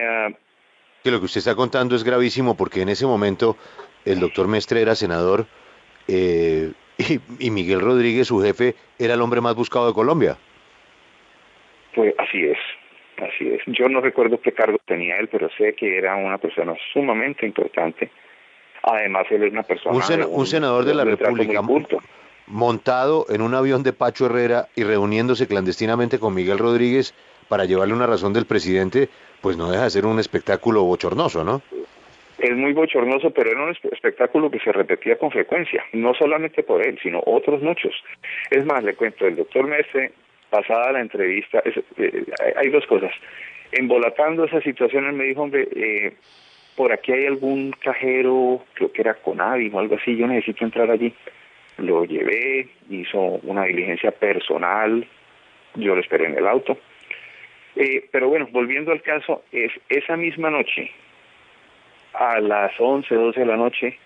Que lo que usted está contando es gravísimo porque en ese momento el doctor Mestre era senador y Miguel Rodríguez, su jefe, era el hombre más buscado de Colombia. pues así es. Yo no recuerdo qué cargo tenía él, pero sé que era una persona sumamente importante. Además, él es una persona Un senador de la República montado en un avión de Pacho Herrera y reuniéndose clandestinamente con Miguel Rodríguez para llevarle una razón del presidente, pues no deja de ser un espectáculo bochornoso, ¿no? Es muy bochornoso, pero era un espectáculo que se repetía con frecuencia, no solamente por él, sino otros muchos. Es más, le cuento, el doctor Mestre, pasada la entrevista, hay dos cosas. Embolatando esa situación, él me dijo, hombre, por aquí hay algún cajero, creo que era Conavi o algo así, yo necesito entrar allí. Lo llevé, hizo una diligencia personal, yo lo esperé en el auto. Pero bueno, volviendo al caso, esa misma noche, a las 11, 12 de la noche,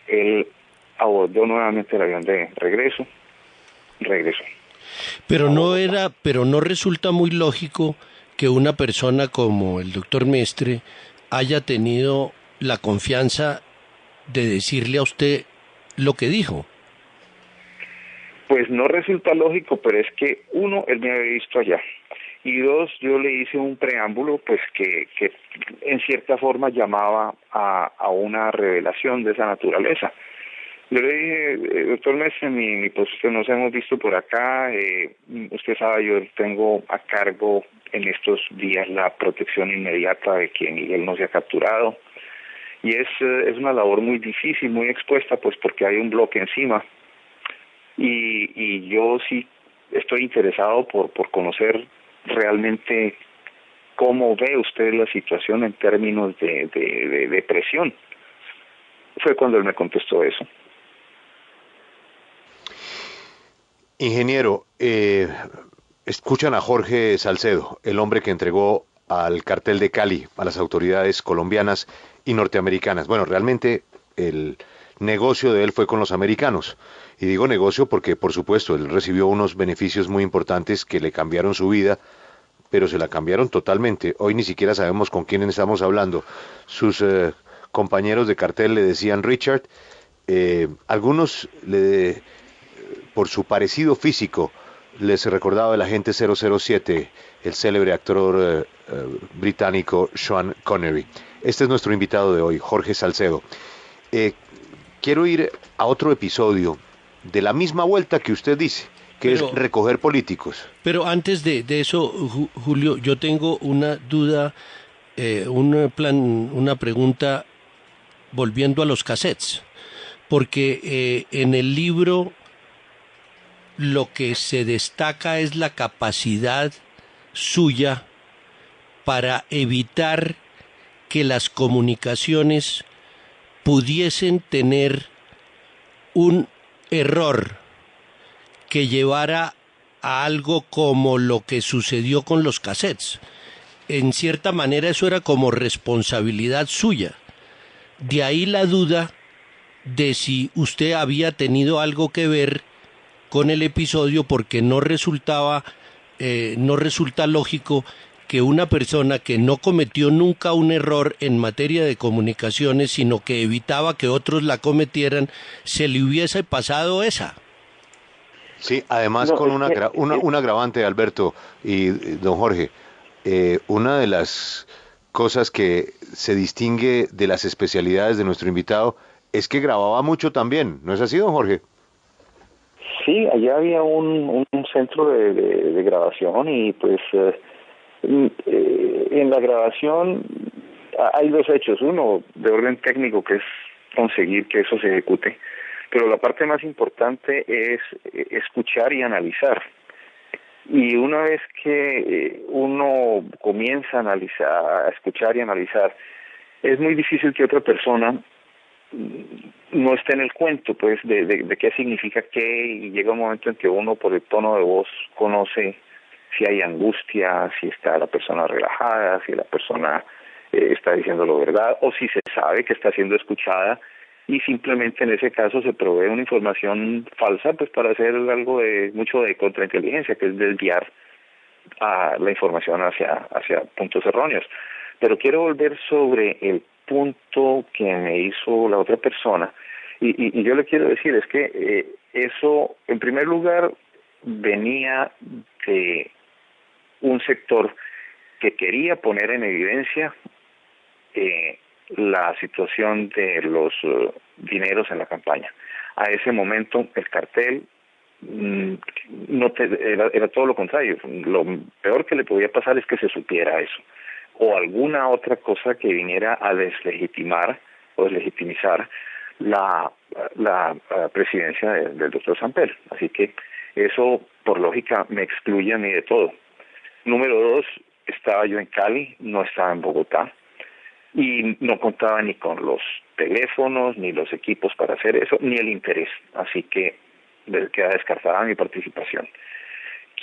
él abordó nuevamente el avión de regreso, regresó. Pero no resulta muy lógico que una persona como el doctor Mestre haya tenido la confianza de decirle a usted lo que dijo. Pues no resulta lógico, pero es que uno, él me había visto allá, y dos, yo le hice un preámbulo pues que en cierta forma llamaba a una revelación de esa naturaleza. Yo le dije, doctor Mestre, pues nos hemos visto por acá, usted sabe, yo tengo a cargo en estos días la protección inmediata de que Miguel no se ha capturado, y es una labor muy difícil, muy expuesta, pues porque hay un bloque encima, y yo sí estoy interesado por conocer realmente cómo ve usted la situación en términos de presión. Fue cuando él me contestó eso. Ingeniero, escuchan a Jorge Salcedo, el hombre que entregó al cartel de Cali a las autoridades colombianas y norteamericanas. Bueno, realmente el negocio de él fue con los americanos. Y digo negocio porque, por supuesto, él recibió unos beneficios muy importantes que le cambiaron su vida, pero se la cambiaron totalmente. Hoy ni siquiera sabemos con quién estamos hablando. Sus compañeros de cartel le decían Richard, algunos por su parecido físico les recordaba el agente 007, el célebre actor británico Sean Connery. Este es nuestro invitado de hoy, Jorge Salcedo. Quiero ir a otro episodio de la misma vuelta que usted dice, que es recoger políticos. Pero antes de eso, Julio, yo tengo una duda, una pregunta volviendo a los cassettes, porque en el libro lo que se destaca es la capacidad suya para evitar que las comunicaciones pudiesen tener un error que llevara a algo como lo que sucedió con los cassettes. En cierta manera eso era como responsabilidad suya. De ahí la duda de si usted había tenido algo que ver con el episodio porque no resulta lógico que una persona que no cometió nunca un error en materia de comunicaciones, sino que evitaba que otros la cometieran, se le hubiese pasado esa. Sí, además No, con es que un agravante, Alberto y don Jorge. Una de las cosas que se distingue de las especialidades de nuestro invitado es que grababa mucho también, ¿no es así, don Jorge? sí, allá había un centro de grabación y pues en la grabación hay dos hechos. Uno, de orden técnico, que es conseguir que eso se ejecute, pero la parte más importante es escuchar y analizar. Y una vez que uno comienza a analizar, a escuchar y analizar, es muy difícil que otra persona no esté en el cuento, pues, de qué significa qué, y llega un momento en que uno, por el tono de voz, conoce si hay angustia, si está la persona relajada, si la persona está diciendo la verdad, o si se sabe que está siendo escuchada, y simplemente en ese caso se provee una información falsa, pues, para hacer algo de mucho de contrainteligencia, que es desviar a la información hacia puntos erróneos. Pero quiero volver sobre el punto que me hizo la otra persona, y yo le quiero decir es que eso, en primer lugar, venía de un sector que quería poner en evidencia la situación de los dineros en la campaña. A ese momento el cartel era todo lo contrario. Lo peor que le podía pasar es que se supiera eso, o alguna otra cosa que viniera a deslegitimar o deslegitimizar la presidencia del doctor Samper. Así que eso, por lógica, me excluye a mí de todo. Número dos, estaba yo en Cali, no estaba en Bogotá, y no contaba ni con los teléfonos, ni los equipos para hacer eso, ni el interés. Así que queda descartada mi participación.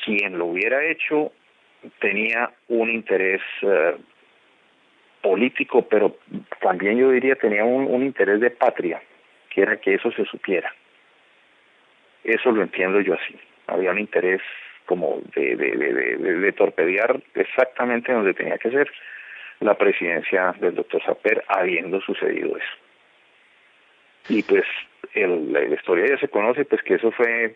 Quien lo hubiera hecho tenía un interés político, pero también yo diría tenía un interés de patria, que era que eso se supiera. Eso lo entiendo yo así. Había un interés como de torpedear exactamente donde tenía que ser la presidencia del doctor Samper, habiendo sucedido eso. Y pues la historia ya se conoce, pues que eso fue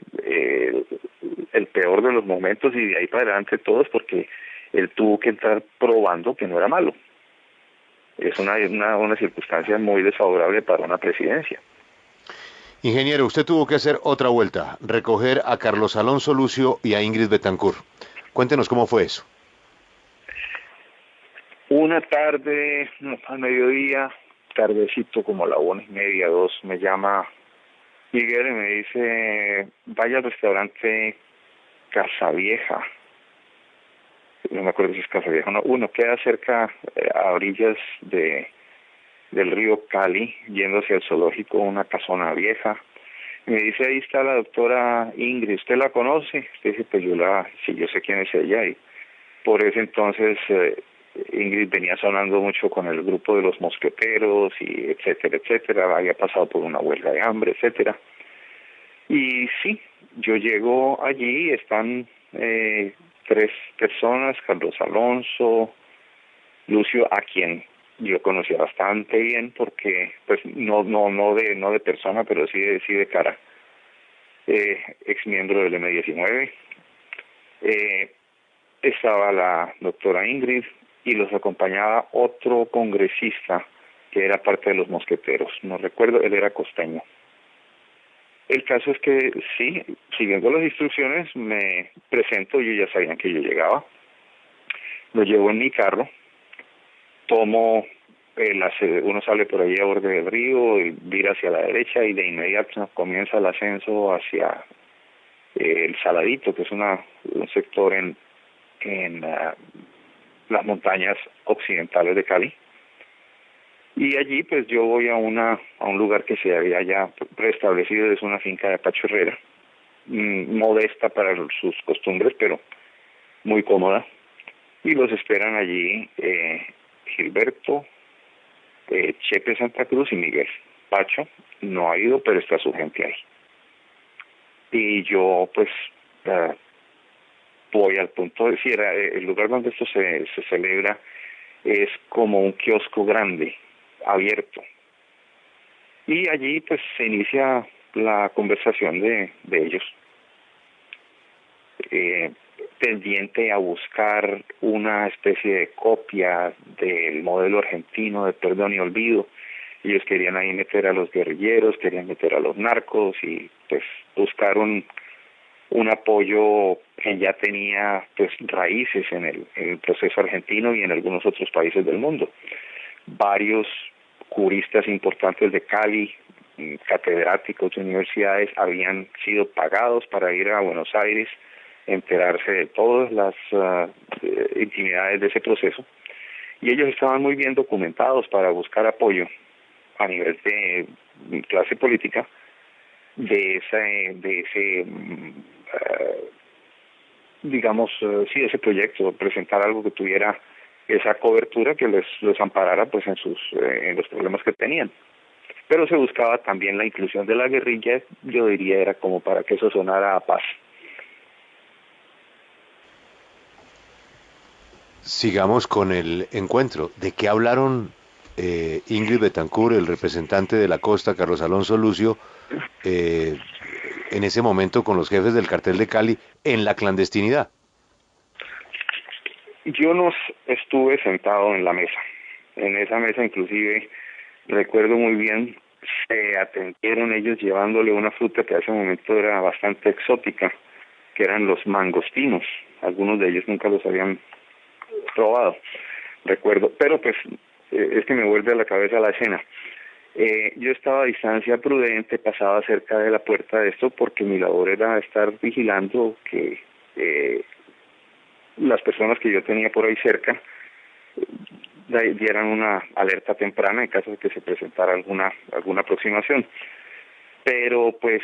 el peor de los momentos, y de ahí para adelante todos, porque él tuvo que estar probando que no era malo. Es una circunstancia muy desfavorable para una presidencia. Ingeniero, usted tuvo que hacer otra vuelta, recoger a Carlos Alonso Lucio y a Ingrid Betancourt. Cuéntenos cómo fue eso. Una tarde, al mediodía, tardecito, como a la 1:30, 2, me llama Miguel y me dice: vaya al restaurante Casa Vieja. No me acuerdo si es Casa Vieja o no. Uno queda cerca, a orillas del río Cali, yendo hacia el zoológico, una casona vieja. Y me dice: ahí está la doctora Ingrid, ¿usted la conoce? Usted dice: pues sí, yo sé quién es ella. Y por ese entonces Ingrid venía sonando mucho con el grupo de los mosqueteros, y etcétera, etcétera. Había pasado por una huelga de hambre, etcétera. Y sí, yo llego allí, están 3 personas: Carlos Alonso, Lucio, a quien yo conocía bastante bien, porque pues no de persona, pero sí de cara, ex miembro del M19. Estaba la doctora Ingrid y los acompañaba otro congresista que era parte de los mosqueteros, no recuerdo, él era costeño. El caso es que sí, siguiendo las instrucciones, me presento. Ellos ya sabían que yo llegaba, lo llevo en mi carro, tomo uno sale por allí a borde del río y vira hacia la derecha, y de inmediato comienza el ascenso hacia el Saladito, que es un sector en las montañas occidentales de Cali. Y allí pues yo voy a un lugar que se había ya preestablecido. Es una finca de Pacho Herrera, modesta para sus costumbres, pero muy cómoda. Y los esperan allí Gilberto, Chepe Santa Cruz y Miguel. Pacho no ha ido, pero está su gente ahí. y yo pues voy al punto de decir, el lugar donde esto se celebra es como un kiosco grande, abierto, y allí pues se inicia la conversación de ellos, tendiente a buscar una especie de copia del modelo argentino de perdón y olvido. Ellos querían ahí meter a los guerrilleros, querían meter a los narcos y pues buscar un apoyo que ya tenía pues raíces en el proceso argentino y en algunos otros países del mundo. Varios juristas importantes de Cali, catedráticos de universidades, habían sido pagados para ir a Buenos Aires, enterarse de todas las intimidades de ese proceso, y ellos estaban muy bien documentados para buscar apoyo a nivel de clase política de ese digamos, sí, ese proyecto, presentar algo que tuviera esa cobertura que les amparara pues en los problemas que tenían. Pero se buscaba también la inclusión de la guerrilla, yo diría era como para que eso sonara a paz. Sigamos con el encuentro. ¿De qué hablaron Ingrid Betancourt, el representante de la costa, Carlos Alonso Lucio, eh, en ese momento con los jefes del cartel de Cali en la clandestinidad? Yo no estuve sentado en la mesa. En esa mesa inclusive recuerdo muy bien, se atendieron ellos llevándole una fruta que a ese momento era bastante exótica, que eran los mangostinos. Algunos de ellos nunca los habían probado, recuerdo, pero pues es que me vuelve a la cabeza la escena. Yo estaba a distancia prudente, pasaba cerca de la puerta de esto porque mi labor era estar vigilando que las personas que yo tenía por ahí cerca dieran una alerta temprana en caso de que se presentara alguna aproximación. Pero pues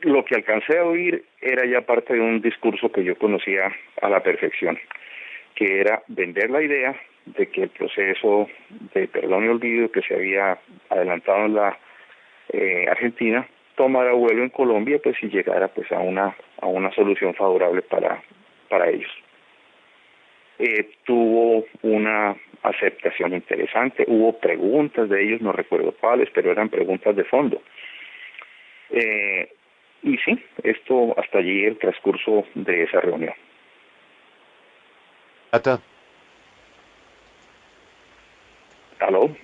lo que alcancé a oír era ya parte de un discurso que yo conocía a la perfección, que era vender la idea de que el proceso de perdón y olvido que se había adelantado en la Argentina tomara vuelo en Colombia pues y llegara pues a una solución favorable para ellos. Tuvo una aceptación interesante, hubo preguntas de ellos, no recuerdo cuáles, pero eran preguntas de fondo. Y sí, esto hasta allí el transcurso de esa reunión. Plata. ¿Aló?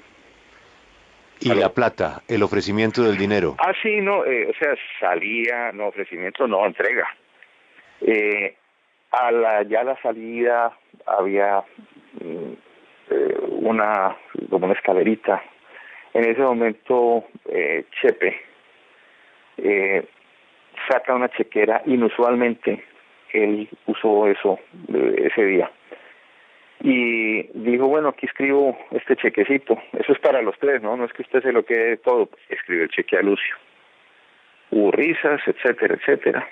Y ¿Aló? la plata, el ofrecimiento del dinero. Ah, sí, no, o sea, salía, no, ofrecimiento, no, entrega. Ya la salida había como una escalerita. En ese momento, Chepe saca una chequera, inusualmente él usó eso ese día. Y dijo, bueno, aquí escribo este chequecito, eso es para los tres, ¿no? No es que usted se lo quede todo, escribió el cheque a Lucio. Hubo risas, etcétera, etcétera.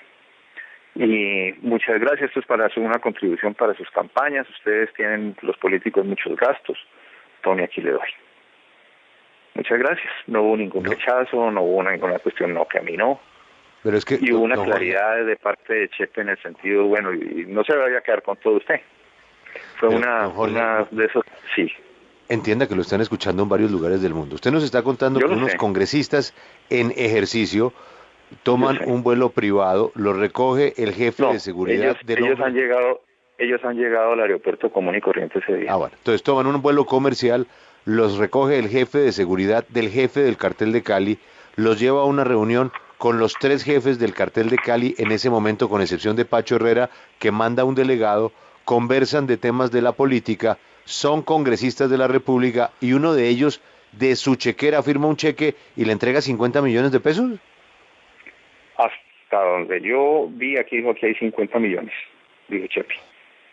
Y muchas gracias, esto es para una contribución para sus campañas, ustedes tienen, los políticos, muchos gastos, tome, aquí le doy. Muchas gracias, no hubo ningún rechazo, no hubo ninguna cuestión, no caminó. Pero es que, y hubo una claridad de parte de Chepe en el sentido, bueno, y no se vaya a quedar con todo usted. Fue una de esos, sí. Entienda que lo están escuchando en varios lugares del mundo. Usted nos está contando que unos congresistas en ejercicio toman un vuelo privado, lo recoge el jefe de seguridad ellos han llegado al aeropuerto común y corriente ese día. Ah, bueno. Entonces toman un vuelo comercial, los recoge el jefe de seguridad del jefe del cartel de Cali, los lleva a una reunión con los tres jefes del cartel de Cali en ese momento, con excepción de Pacho Herrera, que manda un delegado, conversan de temas de la política, son congresistas de la República y uno de ellos de su chequera firma un cheque y le entrega 50 millones de pesos. Hasta donde yo vi, aquí hay 50 millones, dijo Chepe.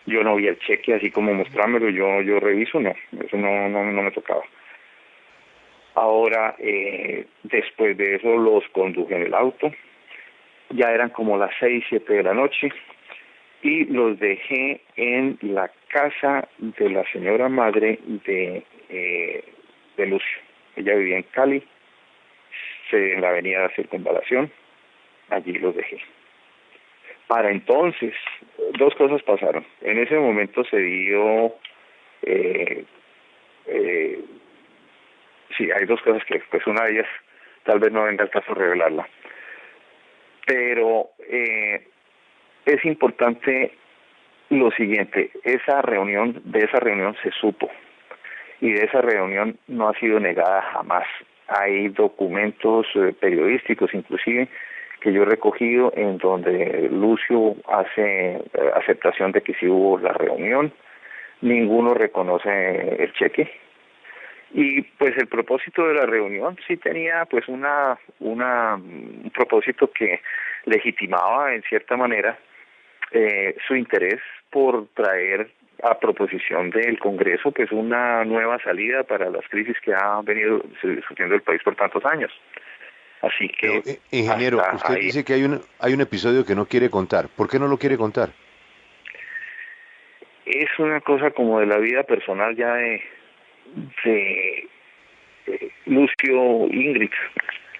Yo no vi el cheque así como mostrármelo, yo reviso, no, eso no me tocaba. Ahora, después de eso los conduje en el auto, ya eran como las 6, 7 de la noche, y los dejé en la casa de la señora madre de Lucio. Ella vivía en Cali, en la avenida de Circunvalación, allí los dejé. Para entonces, dos cosas pasaron. En ese momento se dio, sí, hay dos cosas que, pues una de ellas, tal vez no venga al caso revelarla, pero es importante lo siguiente: de esa reunión se supo, y de esa reunión no ha sido negada jamás. Hay documentos periodísticos, inclusive, que yo he recogido en donde Lucio hace aceptación de que sí hubo la reunión. Ninguno reconoce el cheque. Y pues el propósito de la reunión sí tenía pues un propósito que legitimaba en cierta manera su interés por traer a proposición del Congreso pues una nueva salida para las crisis que ha venido discutiendo el país por tantos años. Así que, pero, ingeniero, usted ahí dice que hay un episodio que no quiere contar. ¿Por qué no lo quiere contar? es una cosa como de la vida personal ya de Lucio Ingrid.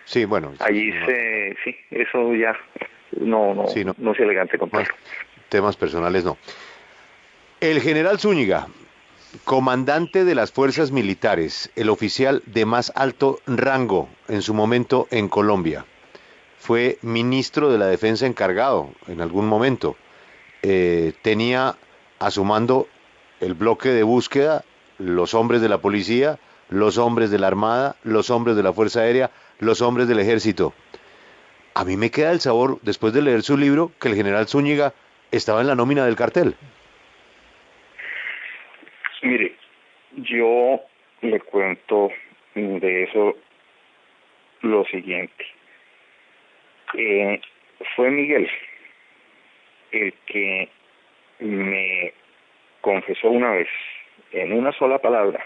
Sí, bueno. Allí No, sí, eso ya sí, no, no es elegante contarlo. temas personales no. El general Zúñiga, comandante de las fuerzas militares, el oficial de más alto rango en su momento en Colombia, fue ministro de la Defensa encargado en algún momento. Tenía a su mando el bloque de búsqueda, los hombres de la policía, los hombres de la Armada, los hombres de la Fuerza Aérea, los hombres del Ejército. A mí me queda el sabor, después de leer su libro, que el general Zúñiga estaba en la nómina del cartel. Mire, yo le cuento de eso lo siguiente. Fue Miguel el que me confesó una vez, en una sola palabra,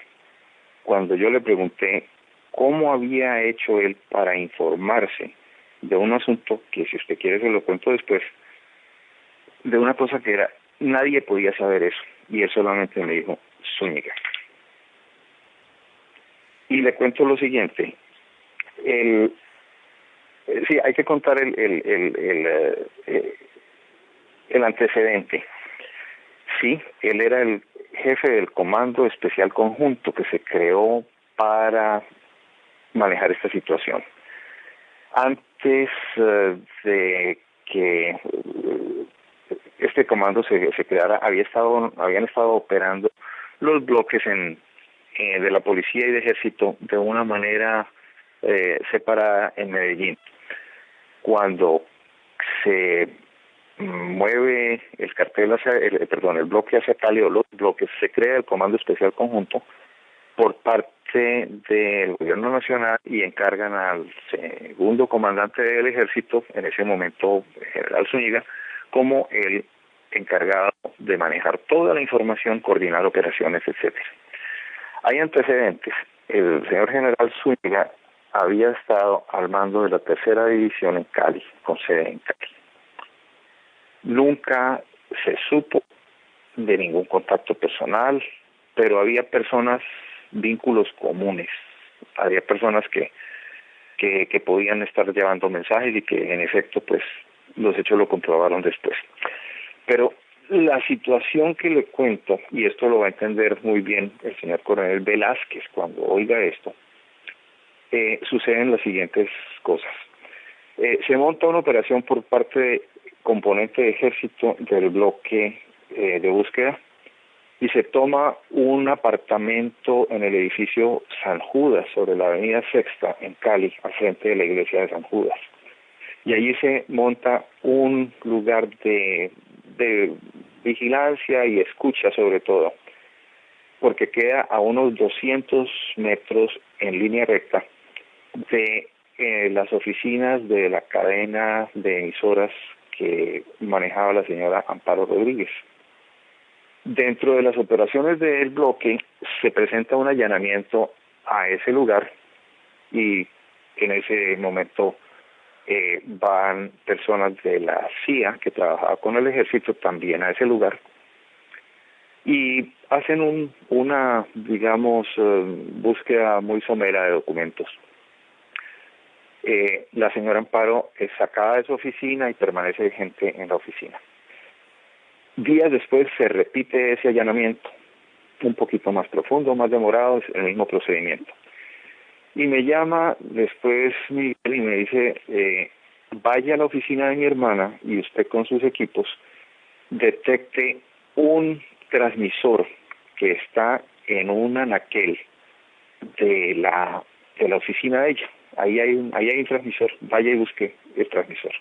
cuando yo le pregunté cómo había hecho él para informarse de un asunto que, si usted quiere, se lo cuento después, de una cosa que era, nadie podía saber eso, y él solamente me dijo: Zúñiga. Y le cuento lo siguiente: sí, hay que contar el antecedente. Sí, él era el jefe del Comando Especial Conjunto que se creó para manejar esta situación. Antes de que este comando se creara, habían estado operando los bloques de la policía y de ejército de una manera separada en Medellín. Cuando se mueve el cartel el bloque hacia Cali, o los bloques, se crea el Comando Especial Conjunto por parte del Gobierno Nacional y encargan al segundo comandante del Ejército, en ese momento general Zúñiga, como el encargado de manejar toda la información, coordinar operaciones, etcétera. Hay antecedentes. El señor general Zúñiga había estado al mando de la tercera división en Cali, con sede en Cali. Nunca se supo de ningún contacto personal, pero había vínculos comunes. Había personas que podían estar llevando mensajes y que en efecto pues los hechos lo comprobaron después. Pero la situación que le cuento, y esto lo va a entender muy bien el señor coronel Velázquez cuando oiga esto, suceden las siguientes cosas. Se monta una operación por parte de componente de ejército del bloque de búsqueda, y se toma un apartamento en el edificio San Judas, sobre la avenida Sexta, en Cali, al frente de la iglesia de San Judas. Y allí se monta un lugar de vigilancia y escucha, sobre todo, porque queda a unos 200 metros en línea recta de las oficinas de la cadena de emisoras que manejaba la señora Amparo Rodríguez. Dentro de las operaciones del bloque se presenta un allanamiento a ese lugar, y en ese momento van personas de la CIA que trabajaba con el ejército también a ese lugar, y hacen una, digamos, búsqueda muy somera de documentos. la señora Amparo es sacada de su oficina y permanece vigente en la oficina. Días después se repite ese allanamiento, un poquito más profundo, más demorado, es el mismo procedimiento. Y me llama después Miguel y me dice, vaya a la oficina de mi hermana y usted con sus equipos detecte un transmisor que está en un anaquel de la oficina de ella. Ahí hay un transmisor, vaya y busque el transmisor.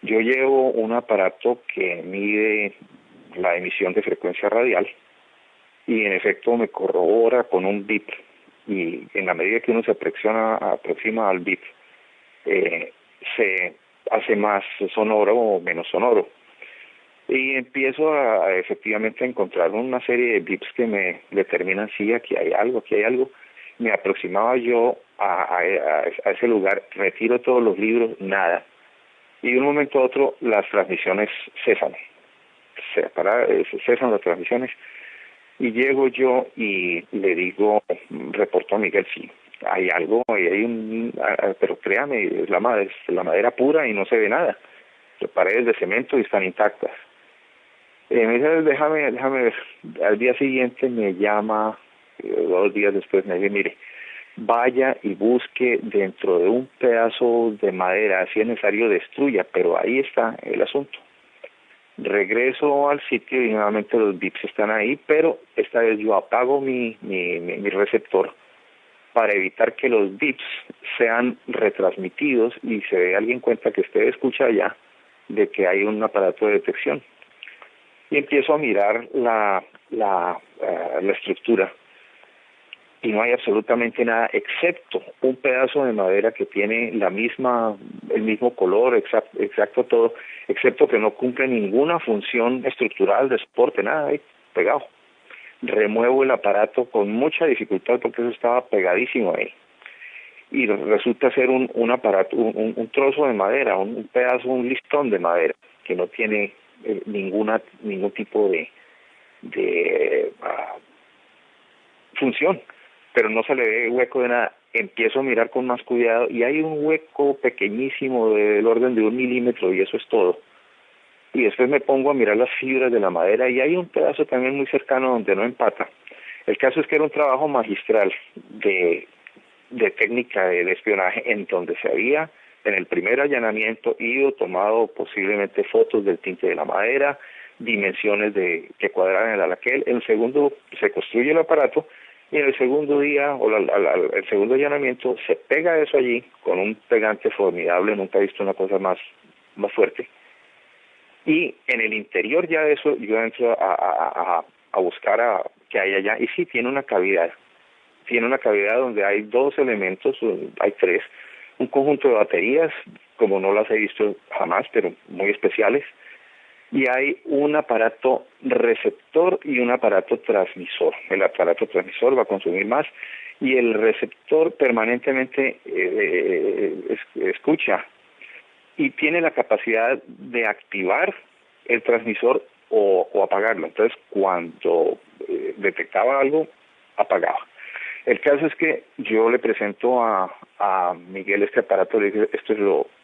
Yo llevo un aparato que mide la emisión de frecuencia radial y en efecto me corrobora con un bip, y en la medida que uno se aproxima al bip, se hace más sonoro o menos sonoro. Y empiezo efectivamente a encontrar una serie de bips que me determinan si aquí hay algo, aquí hay algo. Me aproximaba yo a ese lugar, retiro todos los libros, nada. Y de un momento a otro las transmisiones cesan. Cesan las transmisiones. Y llego yo y le digo, reporto a Miguel, sí, hay algo, pero créame, es la madera pura y no se ve nada. Las paredes de cemento y están intactas. Me dice, déjame ver. Al día siguiente me llama, 2 días después me dice, mire, vaya y busque dentro de un pedazo de madera, si es necesario destruya, pero ahí está el asunto. Regreso al sitio y nuevamente los bips están ahí, pero esta vez yo apago mi receptor para evitar que los bips sean retransmitidos y se dé alguien cuenta que usted escucha ya de que hay un aparato de detección. Y empiezo a mirar la estructura y no hay absolutamente nada excepto un pedazo de madera que tiene el mismo color, exacto todo, excepto que no cumple ninguna función estructural de soporte, nada ahí pegado. Remuevo el aparato con mucha dificultad porque eso estaba pegadísimo ahí. Y resulta ser un aparato, un trozo de madera, un pedazo, un listón de madera que no tiene ningún tipo de función, pero no se le ve hueco de nada. Empiezo a mirar con más cuidado y hay un hueco pequeñísimo del orden de 1 milímetro y eso es todo. Y después me pongo a mirar las fibras de la madera y hay un pedazo también muy cercano donde no empata. El caso es que era un trabajo magistral de técnica de espionaje en donde se había, en el primer allanamiento, tomado posiblemente fotos del tinte de la madera, dimensiones que cuadraban el anaquel. En el segundo se construye el aparato y en el segundo día o el segundo allanamiento se pega eso allí con un pegante formidable, nunca he visto una cosa más fuerte. Y en el interior ya de eso yo entro a buscar qué hay allá y sí tiene una cavidad. Tiene una cavidad donde hay 2 elementos, hay 3, un conjunto de baterías, como no las he visto jamás, pero muy especiales, y hay un aparato receptor y un aparato transmisor. El aparato transmisor va a consumir más y el receptor permanentemente escucha y tiene la capacidad de activar el transmisor o apagarlo. Entonces, cuando detectaba algo, apagaba. El caso es que yo le presento a Miguel este aparato, le dije, esto es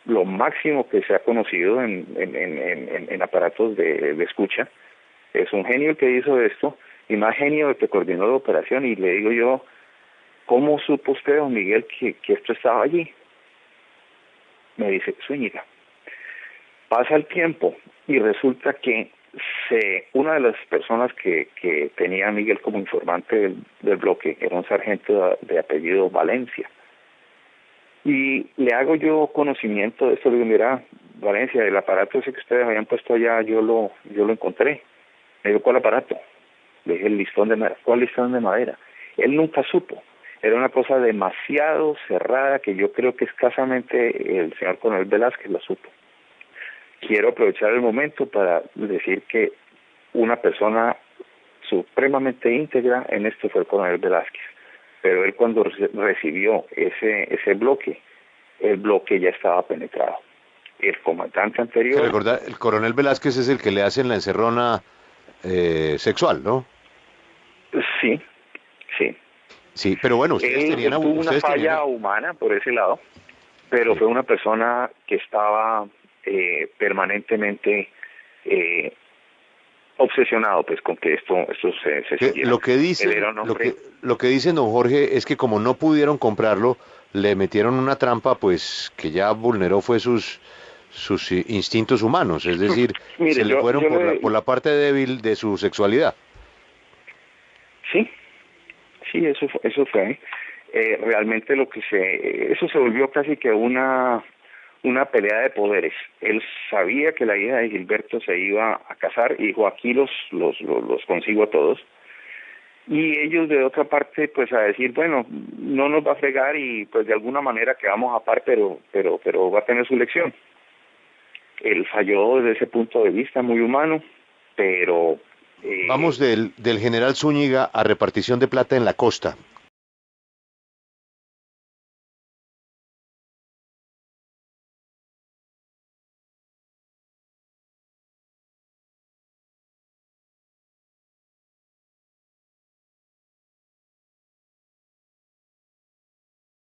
lo máximo que se ha conocido en aparatos de escucha. Es un genio el que hizo esto, y más genio el que coordinó la operación, y le digo yo, ¿cómo supo usted, don Miguel, que esto estaba allí? Me dice, Zúñiga. Pasa el tiempo, y resulta que una de las personas que tenía a Miguel como informante del bloque era un sargento de apellido Valencia. Y le hago yo conocimiento de esto, le digo, mira, Valencia, el aparato ese que ustedes habían puesto allá, yo lo encontré. Me dijo, ¿cuál aparato? Le dije, el listón de madera. ¿Cuál listón de madera? Él nunca supo. Era una cosa demasiado cerrada que yo creo que escasamente el señor Coronel Velázquez la supo. Quiero aprovechar el momento para decir que una persona supremamente íntegra en esto fue el Coronel Velázquez. Pero él cuando recibió ese bloque, el bloque ya estaba penetrado. El comandante anterior... Recordar, el Coronel Velázquez es el que le hacen la encerrona sexual, ¿no? Sí. Sí, pero bueno, ustedes tuvo una falla tenían... humana por ese lado. pero fue una persona que estaba permanentemente obsesionado pues con que esto se siguiera. Lo que dice, lo que dice don Jorge es que como no pudieron comprarlo, le metieron una trampa pues que ya vulneró fue sus instintos humanos, es decir, Mire, se le fueron por la parte débil de su sexualidad. Sí, eso fue. Realmente eso se volvió casi que una pelea de poderes. Él sabía que la hija de Gilberto se iba a casar y dijo, aquí los consigo a todos. Y ellos de otra parte, pues a decir, bueno, no nos va a fregar y pues de alguna manera quedamos a par, pero va a tener su lección. Él falló desde ese punto de vista, muy humano, pero... Vamos del general Zúñiga a repartición de plata en la costa.